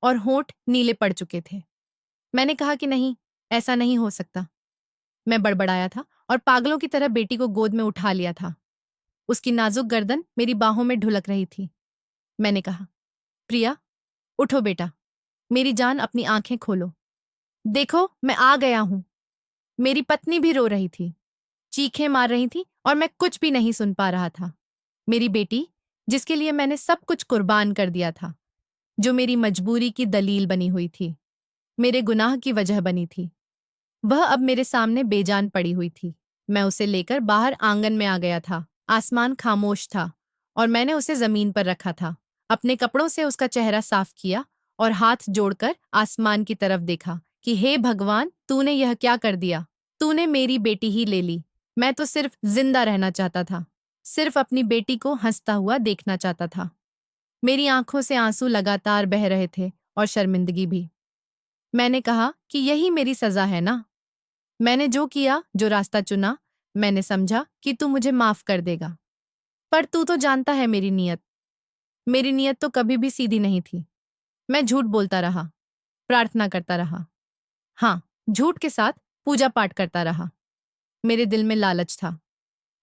और होंठ नीले पड़ चुके थे। मैंने कहा कि नहीं, ऐसा नहीं हो सकता। मैं बड़बड़ाया था और पागलों की तरह बेटी को गोद में उठा लिया था। उसकी नाजुक गर्दन मेरी बाहों में ढुलक रही थी। मैंने कहा, प्रिया, उठो बेटा, मेरी जान, अपनी आंखें खोलो। देखो, मैं आ गया हूं। मेरी पत्नी भी रो रही थी, चीखें मार रही थी और मैं कुछ भी नहीं सुन पा रहा था। मेरी बेटी, जिसके लिए मैंने सब कुछ कुर्बान कर दिया था, जो मेरी मजबूरी की दलील बनी हुई थी, मेरे गुनाह की वजह बनी थी, वह अब मेरे सामने बेजान पड़ी हुई थी। मैं उसे लेकर बाहर आंगन में आ गया था। आसमान खामोश था और मैंने उसे जमीन पर रखा था। अपने कपड़ों से उसका चेहरा साफ किया और हाथ जोड़कर आसमान की तरफ देखा कि हे भगवान, तूने यह क्या कर दिया? तूने मेरी बेटी ही ले ली। मैं तो सिर्फ जिंदा रहना चाहता था, सिर्फ अपनी बेटी को हंसता हुआ देखना चाहता था। मेरी आंखों से आंसू लगातार बह रहे थे और शर्मिंदगी भी। मैंने कहा कि यही मेरी सजा है ना? मैंने जो किया, जो रास्ता चुना, मैंने समझा कि तू मुझे माफ कर देगा। पर तू तो जानता है मेरी नीयत। मेरी नीयत तो कभी भी सीधी नहीं थी। मैं झूठ बोलता रहा, प्रार्थना करता रहा। हाँ, झूठ के साथ पूजा पाठ करता रहा। मेरे दिल में लालच था।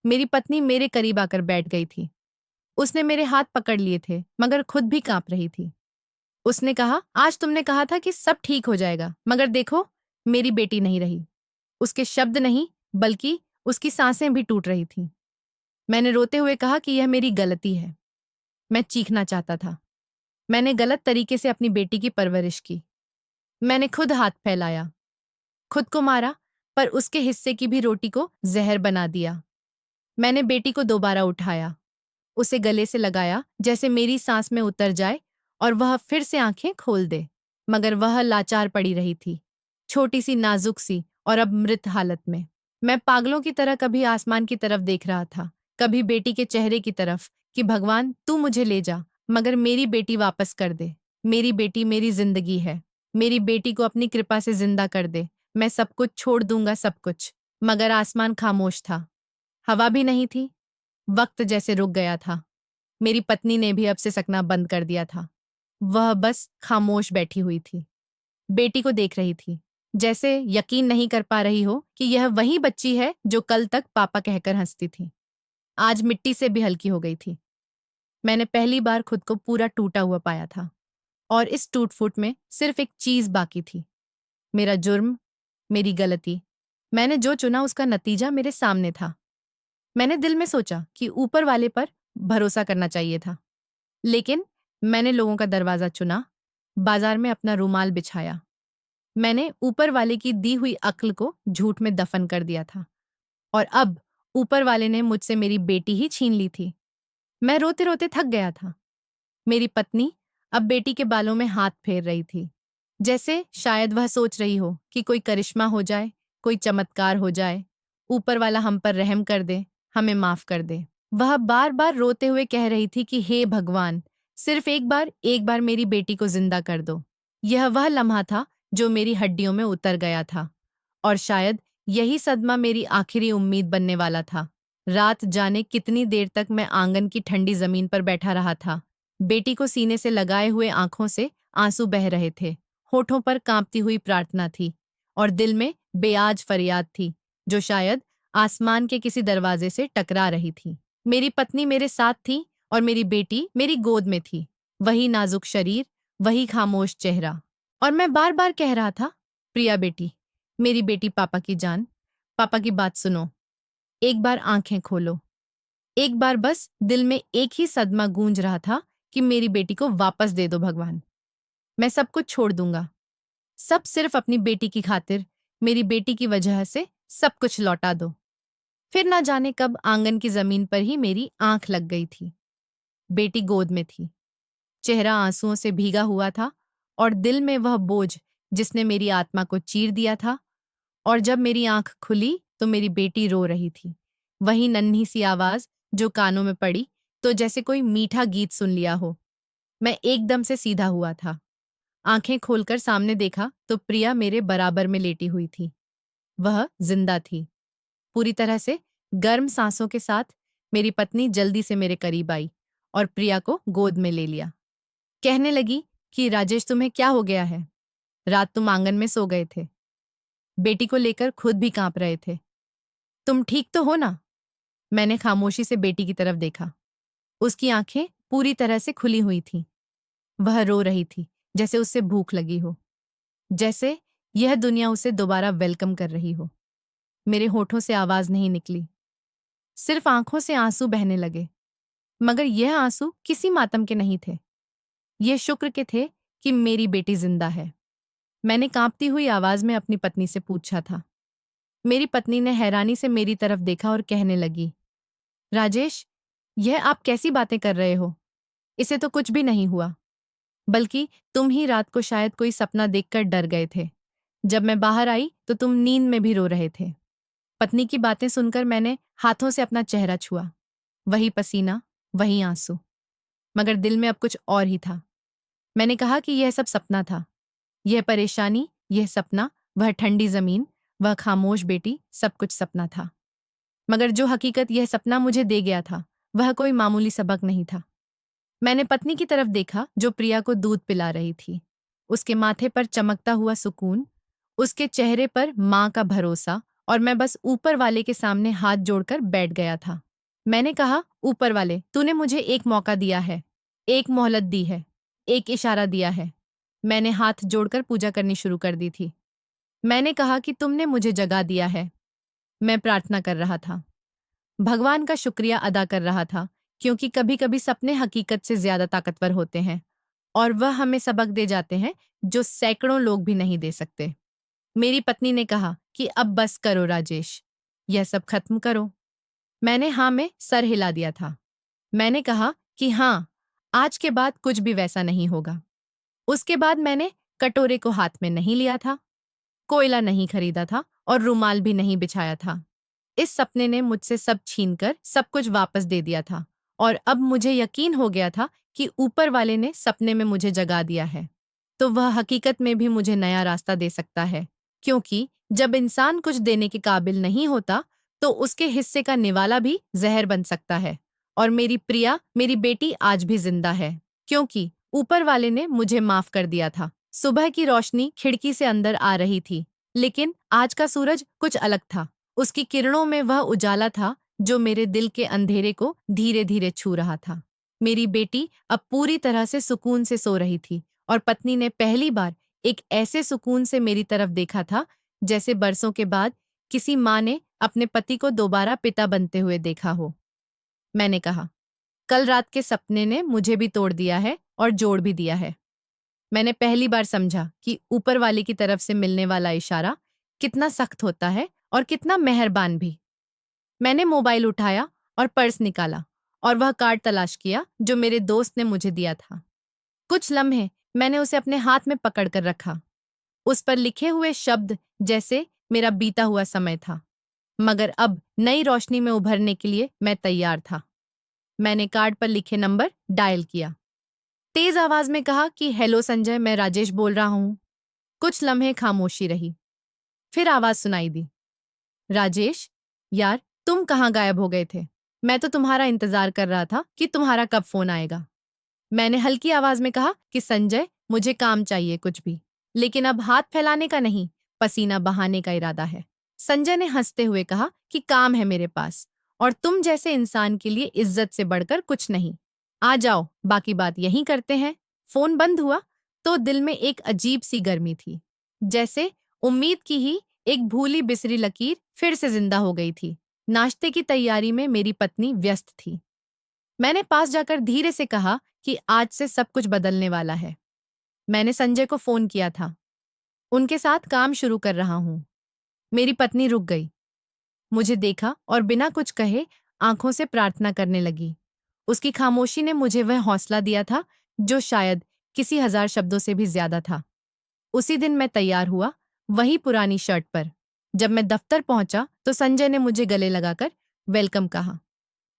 मेरी पत्नी मेरे करीब आकर बैठ गई थी। उसने मेरे हाथ पकड़ लिए थे, मगर खुद भी कांप रही थी। उसने कहा, आज तुमने कहा था कि सब ठीक हो जाएगा, मगर देखो, मेरी बेटी नहीं रही। उसके शब्द नहीं, बल्कि उसकी सांसें भी टूट रही थीं। मैंने रोते हुए कहा कि यह मेरी गलती है। मैं चीखना चाहता था। मैंने गलत तरीके से अपनी बेटी की परवरिश की। मैंने खुद हाथ फैलाया, खुद को मारा, पर उसके हिस्से की भी रोटी को जहर बना दिया। मैंने बेटी को दोबारा उठाया, उसे गले से लगाया जैसे मेरी सांस में उतर जाए और वह फिर से आंखें खोल दे। मगर वह लाचार पड़ी रही थी, छोटी सी, नाजुक सी और अब मृत हालत में। मैं पागलों की तरह कभी आसमान की तरफ देख रहा था, कभी बेटी के चेहरे की तरफ कि भगवान, तू मुझे ले जा, मगर मेरी बेटी वापस कर दे। मेरी बेटी मेरी जिंदगी है। मेरी बेटी को अपनी कृपा से जिंदा कर दे। मैं सब कुछ छोड़ दूंगा, सब कुछ। मगर आसमान खामोश था, हवा भी नहीं थी। वक्त जैसे रुक गया था। मेरी पत्नी ने भी अब से सकना बंद कर दिया था। वह बस खामोश बैठी हुई थी, बेटी को देख रही थी, जैसे यकीन नहीं कर पा रही हो कि यह वही बच्ची है जो कल तक पापा कहकर हंसती थी, आज मिट्टी से भी हल्की हो गई थी। मैंने पहली बार खुद को पूरा टूटा हुआ पाया था और इस टूट फूट में सिर्फ एक चीज बाकी थी, मेरा जुर्म, मेरी गलती। मैंने जो चुना उसका नतीजा मेरे सामने था। मैंने दिल में सोचा कि ऊपर वाले पर भरोसा करना चाहिए था, लेकिन मैंने लोगों का दरवाजा चुना, बाजार में अपना रूमाल बिछाया। मैंने ऊपर वाले की दी हुई अक्ल को झूठ में दफन कर दिया था और अब ऊपर वाले ने मुझसे मेरी बेटी ही छीन ली थी। मैं रोते रोते थक गया था। मेरी पत्नी अब बेटी के बालों में हाथ फेर रही थी, जैसे शायद वह सोच रही हो कि कोई करिश्मा हो जाए, कोई चमत्कार हो जाए, ऊपर वाला हम पर रहम कर दे, हमें माफ कर दे। वह बार बार रोते हुए कह रही थी कि हे भगवान, सिर्फ एक बार मेरी बेटी को जिंदा कर दो। यह वह लम्हा था जो मेरी हड्डियों में उतर गया था और शायद यही सदमा मेरी आखिरी उम्मीद बनने वाला था। रात जाने कितनी देर तक मैं आंगन की ठंडी जमीन पर बैठा रहा था। बेटी को सीने से लगाए हुए आंखों से आंसू बह रहे थे, होठों पर कांपती हुई प्रार्थना थी और दिल में बेआज फरियाद थी, जो शायद आसमान के किसी दरवाजे से टकरा रही थी। मेरी पत्नी मेरे साथ थी और मेरी बेटी मेरी गोद में थी, वही नाजुक शरीर, वही खामोश चेहरा। और मैं बार बार कह रहा था, प्रिया बेटी, मेरी बेटी, पापा की जान, पापा की बात सुनो, एक बार आंखें खोलो। एक बार बस दिल में एक ही सदमा गूंज रहा था कि मेरी बेटी को वापस दे दो भगवान। मैं सब कुछ छोड़ दूंगा, सब सिर्फ अपनी बेटी की खातिर, मेरी बेटी की वजह से सब कुछ लौटा दो। फिर ना जाने कब आंगन की जमीन पर ही मेरी आंख लग गई थी। बेटी गोद में थी, चेहरा आंसुओं से भीगा हुआ था और दिल में वह बोझ जिसने मेरी आत्मा को चीर दिया था। और जब मेरी आंख खुली तो मेरी बेटी रो रही थी, वही नन्ही सी आवाज जो कानों में पड़ी तो जैसे कोई मीठा गीत सुन लिया हो। मैं एकदम से सीधा हुआ था, आंखें खोलकर सामने देखा तो प्रिया मेरे बराबर में लेटी हुई थी। वह जिंदा थी, पूरी तरह से। गर्म सांसों के साथ मेरी पत्नी जल्दी से मेरे करीब आई और प्रिया को गोद में ले लिया। कहने लगी कि राजेश, तुम्हें क्या हो गया है? रात तुम आंगन में सो गए थे, बेटी को लेकर खुद भी कांप रहे थे। तुम ठीक तो हो ना? मैंने खामोशी से बेटी की तरफ देखा। उसकी आंखें पूरी तरह से खुली हुई थीं। वह रो रही थी, जैसे उससे भूख लगी हो, जैसे यह दुनिया उसे दोबारा वेलकम कर रही हो। मेरे होठों से आवाज नहीं निकली, सिर्फ आंखों से आंसू बहने लगे। मगर यह आंसू किसी मातम के नहीं थे, ये शुक्र के थे कि मेरी बेटी जिंदा है। मैंने कांपती हुई आवाज में अपनी पत्नी से पूछा था। मेरी पत्नी ने हैरानी से मेरी तरफ देखा और कहने लगी, राजेश, यह आप कैसी बातें कर रहे हो? इसे तो कुछ भी नहीं हुआ, बल्कि तुम ही रात को शायद कोई सपना देखकर डर गए थे। जब मैं बाहर आई तो तुम नींद में भी रो रहे थे। पत्नी की बातें सुनकर मैंने हाथों से अपना चेहरा छुआ। वही पसीना, वही आंसू, मगर दिल में अब कुछ और ही था। मैंने कहा कि यह सब सपना था। यह परेशानी, यह सपना, वह ठंडी जमीन, वह खामोश बेटी, सब कुछ सपना था। मगर जो हकीकत यह सपना मुझे दे गया था, वह कोई मामूली सबक नहीं था। मैंने पत्नी की तरफ देखा जो प्रिया को दूध पिला रही थी। उसके माथे पर चमकता हुआ सुकून, उसके चेहरे पर माँ का भरोसा, और मैं बस ऊपर वाले के सामने हाथ जोड़कर बैठ गया था। मैंने कहा, ऊपर वाले, तूने मुझे एक मौका दिया है, एक मोहलत दी है, एक इशारा दिया है। मैंने हाथ जोड़कर पूजा करनी शुरू कर दी थी। मैंने कहा कि तुमने मुझे जगा दिया है। मैं प्रार्थना कर रहा था, भगवान का शुक्रिया अदा कर रहा था, क्योंकि कभी कभी सपने हकीकत से ज्यादा ताकतवर होते हैं और वह हमें सबक दे जाते हैं जो सैकड़ों लोग भी नहीं दे सकते। मेरी पत्नी ने कहा कि अब बस करो राजेश, यह सब खत्म करो। मैंने हाँ में सर हिला दिया था। मैंने कहा कि हाँ, आज के बाद कुछ भी वैसा नहीं होगा। उसके बाद मैंने कटोरे को हाथ में नहीं लिया था, कोयला नहीं खरीदा था और रुमाल भी नहीं बिछाया था। इस सपने ने मुझसे सब छीनकर सब कुछ वापस दे दिया था और अब मुझे यकीन हो गया था कि ऊपर वाले ने सपने में मुझे जगा दिया है, तो वह हकीकत में भी मुझे नया रास्ता दे सकता है। क्योंकि जब इंसान कुछ देने के काबिल नहीं होता, तो उसके हिस्से का निवाला भी जहर बन सकता है। और मेरी प्रिया, मेरी बेटी आज भी जिंदा है, क्योंकि ऊपर वाले ने मुझे माफ कर दिया था। सुबह की रोशनी खिड़की से अंदर आ रही थी, लेकिन आज का सूरज कुछ अलग था। उसकी किरणों में वह उजाला था जो मेरे दिल के अंधेरे को धीरे धीरे छू रहा था। मेरी बेटी अब पूरी तरह से सुकून से सो रही थी और पत्नी ने पहली बार एक ऐसे सुकून से मेरी तरफ देखा था जैसे बरसों के बाद किसी माँ ने अपने पति को दोबारा पिता बनते हुए देखा हो। मैंने कहा, कल रात के सपने ने मुझे भी तोड़ दिया है और जोड़ भी दिया है। मैंने पहली बार समझा कि ऊपर वाले की तरफ से मिलने वाला इशारा कितना सख्त होता है और कितना मेहरबान भी। मैंने मोबाइल उठाया और पर्स निकाला और वह कार्ड तलाश किया जो मेरे दोस्त ने मुझे दिया था। कुछ लम्हे मैंने उसे अपने हाथ में पकड़ कर रखा। उस पर लिखे हुए शब्द जैसे मेरा बीता हुआ समय था, मगर अब नई रोशनी में उभरने के लिए मैं तैयार था। मैंने कार्ड पर लिखे नंबर डायल किया, तेज आवाज में कहा कि हेलो संजय, मैं राजेश बोल रहा हूँ। कुछ लम्हे खामोशी रही, फिर आवाज सुनाई दी, राजेश, यार, तुम कहाँ गायब हो गए थे? मैं तो तुम्हारा इंतजार कर रहा था कि तुम्हारा कब फोन आएगा। मैंने हल्की आवाज में कहा कि संजय, मुझे काम चाहिए कुछ भी, लेकिन अब हाथ फैलाने का नहीं, पसीना बहाने का इरादा है। संजय ने हंसते हुए कहा कि काम है मेरे पास, और तुम जैसे इंसान के लिए इज्जत से बढ़कर कुछ नहीं। आ जाओ, बाकी बात यहीं करते हैं। फोन बंद हुआ तो दिल में एक अजीब सी गर्मी थी, जैसे उम्मीद की ही एक भूली बिसरी लकीर फिर से जिंदा हो गई थी। नाश्ते की तैयारी में मेरी पत्नी व्यस्त थी। मैंने पास जाकर धीरे से कहा कि आज से सब कुछ बदलने वाला है। मैंने संजय को फोन किया था, उनके साथ काम शुरू कर रहा हूं। मेरी पत्नी रुक गई, मुझे देखा और बिना कुछ कहे आंखों से प्रार्थना करने लगी। उसकी खामोशी ने मुझे वह हौसला दिया था जो शायद किसी हजार शब्दों से भी ज्यादा था। उसी दिन मैं तैयार हुआ, वही पुरानी शर्ट पर। जब मैं दफ्तर पहुंचा तो संजय ने मुझे गले लगाकर वेलकम कहा।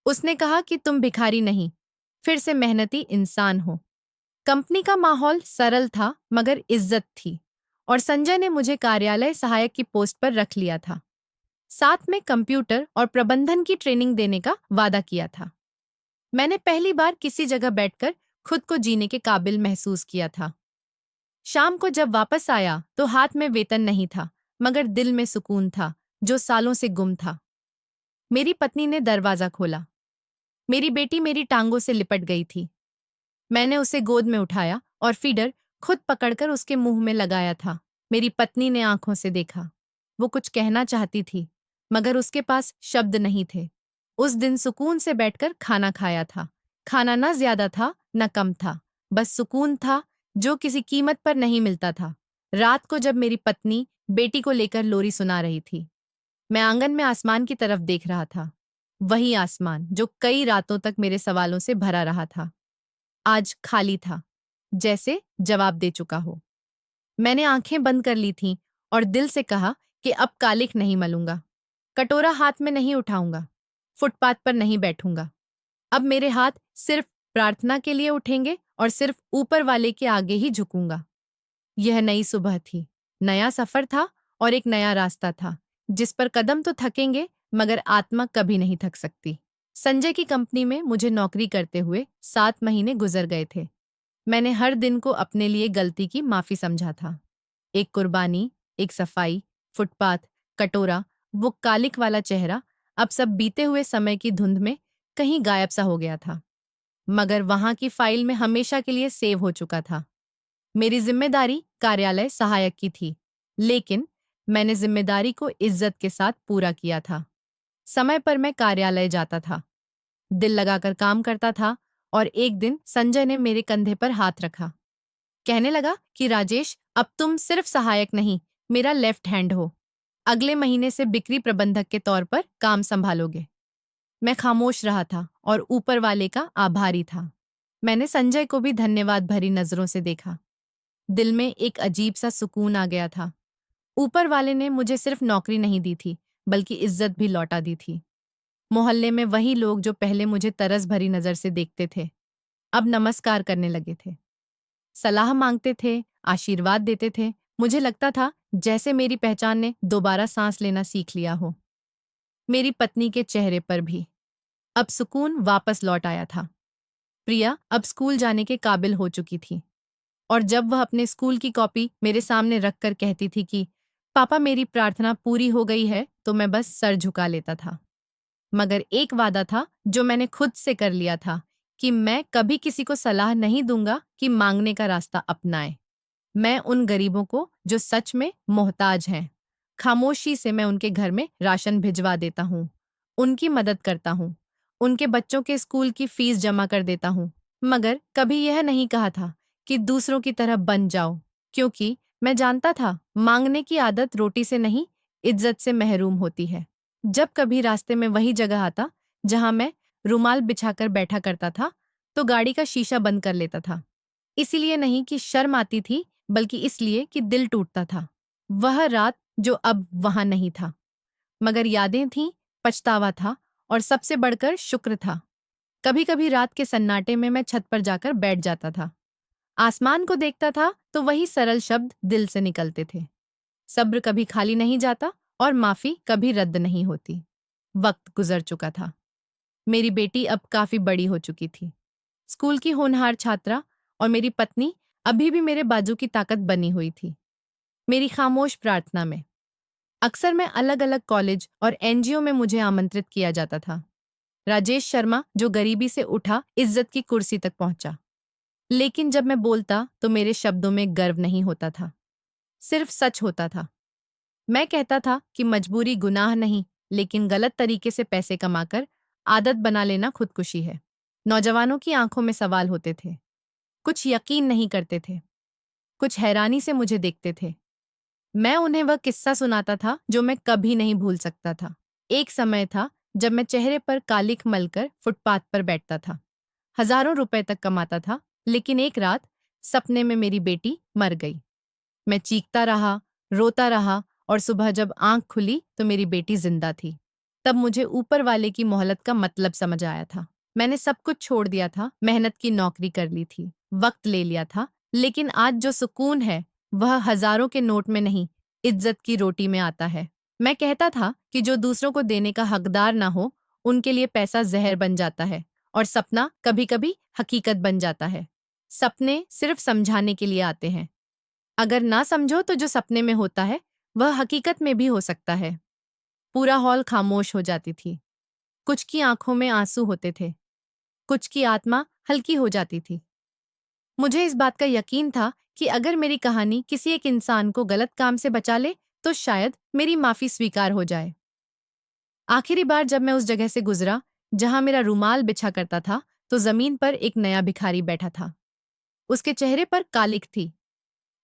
उसने कहा कि तुम भिखारी नहीं, फिर से मेहनती इंसान हो। कंपनी का माहौल सरल था मगर इज्जत थी, और संजय ने मुझे कार्यालय सहायक की पोस्ट पर रख लिया था। साथ में कंप्यूटर और प्रबंधन की ट्रेनिंग देने का वादा किया था। मैंने पहली बार किसी जगह बैठकर खुद को जीने के काबिल महसूस किया था। शाम को जब वापस आया तो हाथ में वेतन नहीं था, मगर दिल में सुकून था जो सालों से गुम था। मेरी पत्नी ने दरवाजा खोला। मेरी बेटी मेरी टांगों से लिपट गई थी। मैंने उसे गोद में उठाया और फीडर खुद पकड़कर उसके मुंह में लगाया था। मेरी पत्नी ने आंखों से देखा। वो कुछ कहना चाहती थी, मगर उसके पास शब्द नहीं थे। उस दिन सुकून से बैठकर खाना खाया था। खाना न ज्यादा था न कम था, बस सुकून था जो किसी कीमत पर नहीं मिलता था। रात को जब मेरी पत्नी बेटी को लेकर लोरी सुना रही थी, मैं आंगन में आसमान की तरफ देख रहा था। वही आसमान जो कई रातों तक मेरे सवालों से भरा रहा था, आज खाली था, जैसे जवाब दे चुका हो। मैंने आंखें बंद कर ली थीं और दिल से कहा कि अब कालिख नहीं मलूंगा, कटोरा हाथ में नहीं उठाऊंगा, फुटपाथ पर नहीं बैठूंगा। अब मेरे हाथ सिर्फ प्रार्थना के लिए उठेंगे और सिर्फ ऊपर वाले के आगे ही झुकूंगा। यह नई सुबह थी, नया सफर था और एक नया रास्ता था जिस पर कदम तो थकेंगे मगर आत्मा कभी नहीं थक सकती। संजय की कंपनी में मुझे नौकरी करते हुए 7 महीने गुजर गए थे। मैंने हर दिन को अपने लिए गलती की माफी समझा था। एक कुर्बानी, एक सफाई, फुटपाथ, कटोरा, वो कालिक वाला चेहरा अब सब बीते हुए समय की धुंध में कहीं गायब सा हो गया था, मगर वहां की फाइल में हमेशा के लिए सेव हो चुका था। मेरी जिम्मेदारी कार्यालय सहायक की थी, लेकिन मैंने जिम्मेदारी को इज्जत के साथ पूरा किया था। समय पर मैं कार्यालय जाता था, दिल लगाकर काम करता था और एक दिन संजय ने मेरे कंधे पर हाथ रखा। कहने लगा कि राजेश, अब तुम सिर्फ सहायक नहीं, मेरा लेफ्ट हैंड हो। अगले महीने से बिक्री प्रबंधक के तौर पर काम संभालोगे। मैं खामोश रहा था और ऊपर वाले का आभारी था। मैंने संजय को भी धन्यवाद भरी नजरों से देखा। दिल में एक अजीब सा सुकून आ गया था। ऊपर वाले ने मुझे सिर्फ नौकरी नहीं दी थी, बल्कि इज्जत भी लौटा दी थी। मोहल्ले में वही लोग जो पहले मुझे तरस भरी नजर से देखते थे, अब नमस्कार करने लगे थे, सलाह मांगते थे, आशीर्वाद देते थे। मुझे लगता था जैसे मेरी पहचान ने दोबारा सांस लेना सीख लिया हो। मेरी पत्नी के चेहरे पर भी अब सुकून वापस लौट आया था। प्रिया अब स्कूल जाने के काबिल हो चुकी थी और जब वह अपने स्कूल की कॉपी मेरे सामने रखकर कहती थी कि पापा मेरी प्रार्थना पूरी हो गई है, तो मैं बस सर झुका लेता था। मगर एक वादा था जो मैंने खुद से कर लिया था कि मैं कभी किसी को सलाह नहीं दूंगा कि मांगने का रास्ता अपनाए। मैं उन गरीबों को जो सच में मोहताज हैं, खामोशी से मैं उनके घर में राशन भिजवा देता हूँ, उनकी मदद करता हूँ, उनके बच्चों के स्कूल की फीस जमा कर देता हूँ। मगर कभी यह नहीं कहा था कि दूसरों की तरह बन जाओ, क्योंकि मैं जानता था मांगने की आदत रोटी से नहीं, इज्जत से महरूम होती है। जब कभी रास्ते में वही जगह आता जहां मैं रुमाल बिछाकर बैठा करता था, तो गाड़ी का शीशा बंद कर लेता था। इसीलिए नहीं कि शर्म आती थी, बल्कि इसलिए कि दिल टूटता था। वह रात जो अब वहां नहीं था, मगर यादें थीं, पछतावा था और सबसे बढ़कर शुक्र था। कभी कभी रात के सन्नाटे में मैं छत पर जाकर बैठ जाता था, आसमान को देखता था तो वही सरल शब्द दिल से निकलते थे। सब्र कभी खाली नहीं जाता और माफी कभी रद्द नहीं होती। वक्त गुजर चुका था। मेरी बेटी अब काफी बड़ी हो चुकी थी, स्कूल की होनहार छात्रा, और मेरी पत्नी अभी भी मेरे बाजू की ताकत बनी हुई थी। मेरी खामोश प्रार्थना में अक्सर मैं अलग अलग कॉलेज और एनजीओ में मुझे आमंत्रित किया जाता था। राजेश शर्मा जो गरीबी से उठा इज्जत की कुर्सी तक पहुंचा। लेकिन जब मैं बोलता तो मेरे शब्दों में गर्व नहीं होता था, सिर्फ सच होता था। मैं कहता था कि मजबूरी गुनाह नहीं, लेकिन गलत तरीके से पैसे कमाकर आदत बना लेना खुदकुशी है। नौजवानों की आंखों में सवाल होते थे, कुछ यकीन नहीं करते थे, कुछ हैरानी से मुझे देखते थे। मैं उन्हें वह किस्सा सुनाता था जो मैं कभी नहीं भूल सकता था। एक समय था जब मैं चेहरे पर कालिख मलकर फुटपाथ पर बैठता था, हजारों रुपए तक कमाता था, लेकिन एक रात सपने में मेरी बेटी मर गई। मैं चीखता रहा, रोता रहा, और सुबह जब आंख खुली तो मेरी बेटी जिंदा थी। तब मुझे ऊपर वाले की मोहलत का मतलब समझ आया था। मैंने सब कुछ छोड़ दिया था, मेहनत की नौकरी कर ली थी, वक्त ले लिया था, लेकिन आज जो सुकून है वह हजारों के नोट में नहीं, इज्जत की रोटी में आता है। मैं कहता था कि जो दूसरों को देने का हकदार ना हो, उनके लिए पैसा जहर बन जाता है और सपना कभी कभी हकीकत बन जाता है। सपने सिर्फ समझाने के लिए आते हैं। अगर ना समझो तो जो सपने में होता है वह हकीकत में भी हो सकता है। पूरा हॉल खामोश हो जाती थी। कुछ की आंखों में आंसू होते थे, कुछ की आत्मा हल्की हो जाती थी। मुझे इस बात का यकीन था कि अगर मेरी कहानी किसी एक इंसान को गलत काम से बचा ले तो शायद मेरी माफी स्वीकार हो जाए। आखिरी बार जब मैं उस जगह से गुजरा जहां मेरा रुमाल बिछा करता था, तो जमीन पर एक नया भिखारी बैठा था। उसके चेहरे पर कालिख थी,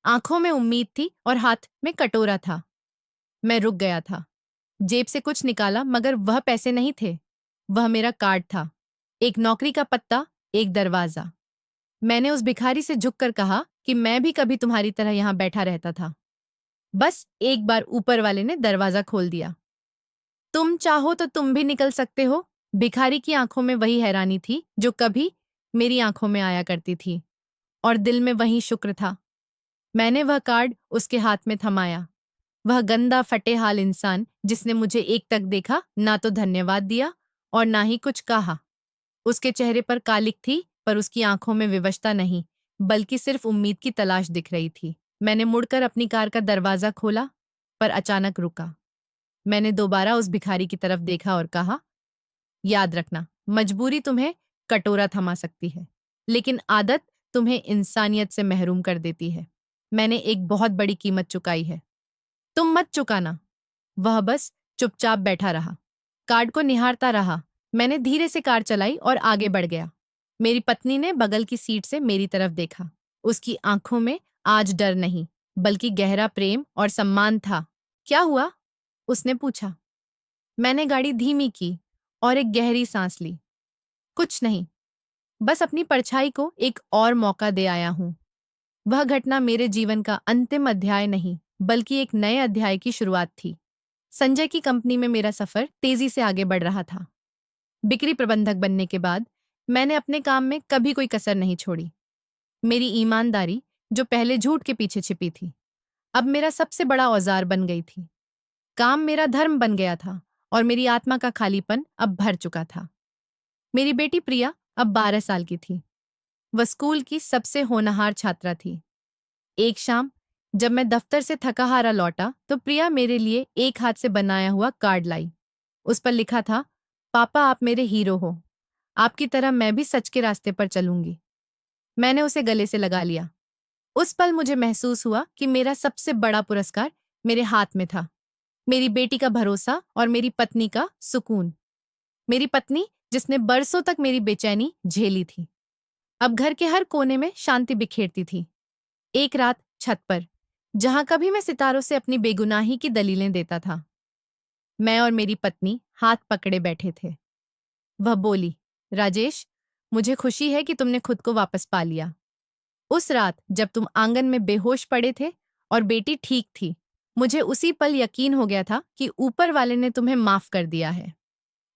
आंखों में उम्मीद थी और हाथ में कटोरा था। मैं रुक गया था, जेब से कुछ निकाला, मगर वह पैसे नहीं थे। वह मेरा कार्ड था, एक नौकरी का पत्ता, एक दरवाजा। मैंने उस भिखारी से झुककर कहा कि मैं भी कभी तुम्हारी तरह यहां बैठा रहता था। बस एक बार ऊपर वाले ने दरवाजा खोल दिया। तुम चाहो तो तुम भी निकल सकते हो। भिखारी की आंखों में वही हैरानी थी जो कभी मेरी आंखों में आया करती थी, और दिल में वही शुक्र था। मैंने वह कार्ड उसके हाथ में थमाया। वह गंदा फटे हाल इंसान जिसने मुझे एक तक देखा, ना तो धन्यवाद दिया और ना ही कुछ कहा। उसके चेहरे पर कालिख थी, पर उसकी आंखों में विवशता नहीं, बल्कि सिर्फ उम्मीद की तलाश दिख रही थी। मैंने मुड़कर अपनी कार का दरवाजा खोला, पर अचानक रुका। मैंने दोबारा उस भिखारी की तरफ देखा और कहा, याद रखना, मजबूरी तुम्हें कटोरा थमा सकती है, लेकिन आदत तुम्हें इंसानियत से महरूम कर देती है। मैंने एक बहुत बड़ी कीमत चुकाई है, तुम मत चुकाना। वह बस चुपचाप बैठा रहा, कार्ड को निहारता रहा। मैंने धीरे से कार चलाई और आगे बढ़ गया। मेरी पत्नी ने बगल की सीट से मेरी तरफ देखा। उसकी आंखों में आज डर नहीं, बल्कि गहरा प्रेम और सम्मान था। क्या हुआ? उसने पूछा। मैंने गाड़ी धीमी की और एक गहरी सांस ली। कुछ नहीं, बस अपनी परछाई को एक और मौका दे आया हूं। वह घटना मेरे जीवन का अंतिम अध्याय नहीं, बल्कि एक नए अध्याय की शुरुआत थी। संजय की कंपनी में मेरा सफर तेजी से आगे बढ़ रहा था। बिक्री प्रबंधक बनने के बाद मैंने अपने काम में कभी कोई कसर नहीं छोड़ी। मेरी ईमानदारी, जो पहले झूठ के पीछे छिपी थी, अब मेरा सबसे बड़ा औजार बन गई थी। काम मेरा धर्म बन गया था और मेरी आत्मा का खालीपन अब भर चुका था। मेरी बेटी प्रिया अब 12 साल की थी। वह स्कूल की सबसे होनहार छात्रा थी। एक शाम जब मैं दफ्तर से थका हारा लौटा, तो प्रिया मेरे लिए एक हाथ से बनाया हुआ कार्ड लाई। उस पर लिखा था, पापा आप मेरे हीरो हो, आपकी तरह मैं भी सच के रास्ते पर चलूंगी। मैंने उसे गले से लगा लिया। उस पल मुझे महसूस हुआ कि मेरा सबसे बड़ा पुरस्कार मेरे हाथ में था। मेरी बेटी का भरोसा और मेरी पत्नी का सुकून। मेरी पत्नी, जिसने बरसों तक मेरी बेचैनी झेली थी, अब घर के हर कोने में शांति बिखेरती थी। एक रात छत पर, जहां कभी मैं सितारों से अपनी बेगुनाही की दलीलें देता था, मैं और मेरी पत्नी हाथ पकड़े बैठे थे। वह बोली, राजेश, मुझे खुशी है कि तुमने खुद को वापस पा लिया। उस रात जब तुम आंगन में बेहोश पड़े थे और बेटी ठीक थी, मुझे उसी पल यकीन हो गया था कि ऊपर वाले ने तुम्हें माफ कर दिया है।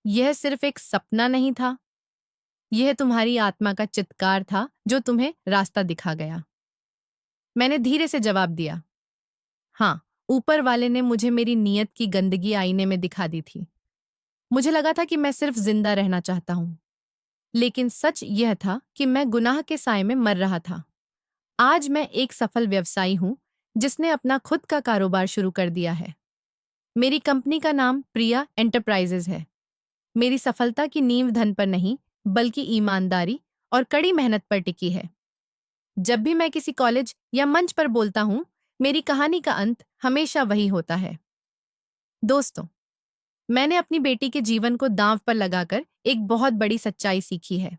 यह सिर्फ एक सपना नहीं था, यह तुम्हारी आत्मा का चित्कार था जो तुम्हें रास्ता दिखा गया। मैंने धीरे से जवाब दिया, हाँ, ऊपर वाले ने मुझे मेरी नीयत की गंदगी आईने में दिखा दी थी। मुझे लगा था कि मैं सिर्फ जिंदा रहना चाहता हूं, लेकिन सच यह था कि मैं गुनाह के साए में मर रहा था। आज मैं एक सफल व्यवसायी हूं, जिसने अपना खुद का कारोबार शुरू कर दिया है। मेरी कंपनी का नाम प्रिया एंटरप्राइजेज है। मेरी सफलता की नींव धन पर नहीं, बल्कि ईमानदारी और कड़ी मेहनत पर टिकी है। जब भी मैं किसी कॉलेज या मंच पर बोलता हूं, मेरी कहानी का अंत हमेशा वही होता है। दोस्तों, मैंने अपनी बेटी के जीवन को दांव पर लगाकर एक बहुत बड़ी सच्चाई सीखी है।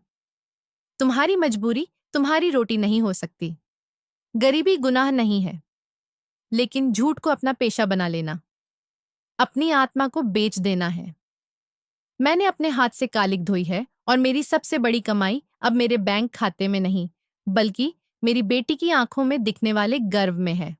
तुम्हारी मजबूरी तुम्हारी रोटी नहीं हो सकती। गरीबी गुनाह नहीं है, लेकिन झूठ को अपना पेशा बना लेना, अपनी आत्मा को बेच देना है। मैंने अपने हाथ से कालिख धोई है और मेरी सबसे बड़ी कमाई अब मेरे बैंक खाते में नहीं, बल्कि मेरी बेटी की आंखों में दिखने वाले गर्व में है।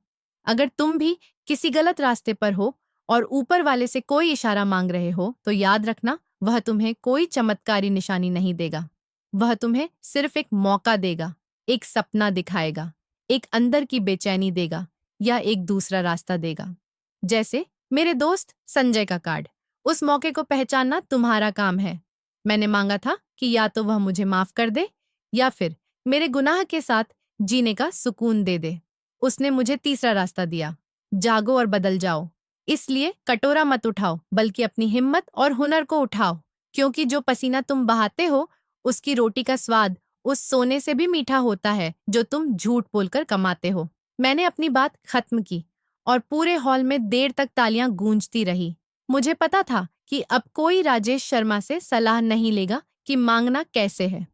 अगर तुम भी किसी गलत रास्ते पर हो और ऊपर वाले से कोई इशारा मांग रहे हो, तो याद रखना, वह तुम्हें कोई चमत्कारी निशानी नहीं देगा। वह तुम्हें सिर्फ एक मौका देगा, एक सपना दिखाएगा, एक अंदर की बेचैनी देगा, या एक दूसरा रास्ता देगा। जैसे मेरे दोस्त संजय का कार्ड। उस मौके को पहचानना तुम्हारा काम है। मैंने मांगा था कि या तो वह मुझे माफ कर दे, या फिर मेरे गुनाह के साथ जीने का सुकून दे दे। उसने मुझे तीसरा रास्ता दिया, जागो और बदल जाओ। इसलिए कटोरा मत उठाओ, बल्कि अपनी हिम्मत और हुनर को उठाओ, क्योंकि जो पसीना तुम बहाते हो, उसकी रोटी का स्वाद उस सोने से भी मीठा होता है जो तुम झूठ बोलकर कमाते हो। मैंने अपनी बात खत्म की और पूरे हॉल में देर तक तालियां गूंजती रही। मुझे पता था कि अब कोई राजेश शर्मा से सलाह नहीं लेगा कि मांगना कैसे है,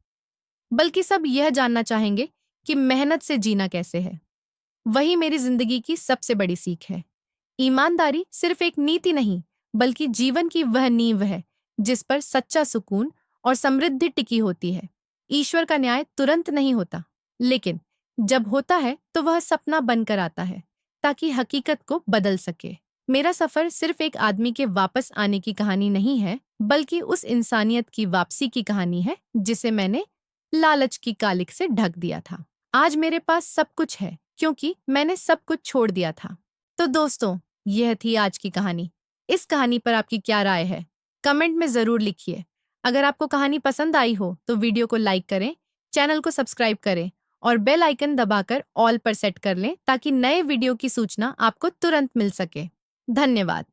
बल्कि सब यह जानना चाहेंगे कि मेहनत से जीना कैसे है। वही मेरी जिंदगी की सबसे बड़ी सीख है। ईमानदारी सिर्फ एक नीति नहीं, बल्कि जीवन की वह नींव है जिस पर सच्चा सुकून और समृद्धि टिकी होती है। ईश्वर का न्याय तुरंत नहीं होता, लेकिन जब होता है तो वह सपना बनकर आता है ताकि हकीकत को बदल सके। मेरा सफर सिर्फ एक आदमी के वापस आने की कहानी नहीं है, बल्कि उस इंसानियत की वापसी की कहानी है जिसे मैंने लालच की कालिक से ढक दिया था। आज मेरे पास सब कुछ है क्योंकि मैंने सब कुछ छोड़ दिया था। तो दोस्तों, यह थी आज की कहानी। इस कहानी पर आपकी क्या राय है? कमेंट में जरूर लिखिए। अगर आपको कहानी पसंद आई हो तो वीडियो को लाइक करें, चैनल को सब्सक्राइब करें और बेल आइकन दबाकर ऑल पर सेट कर लें ताकि नए वीडियो की सूचना आपको तुरंत मिल सके। धन्यवाद।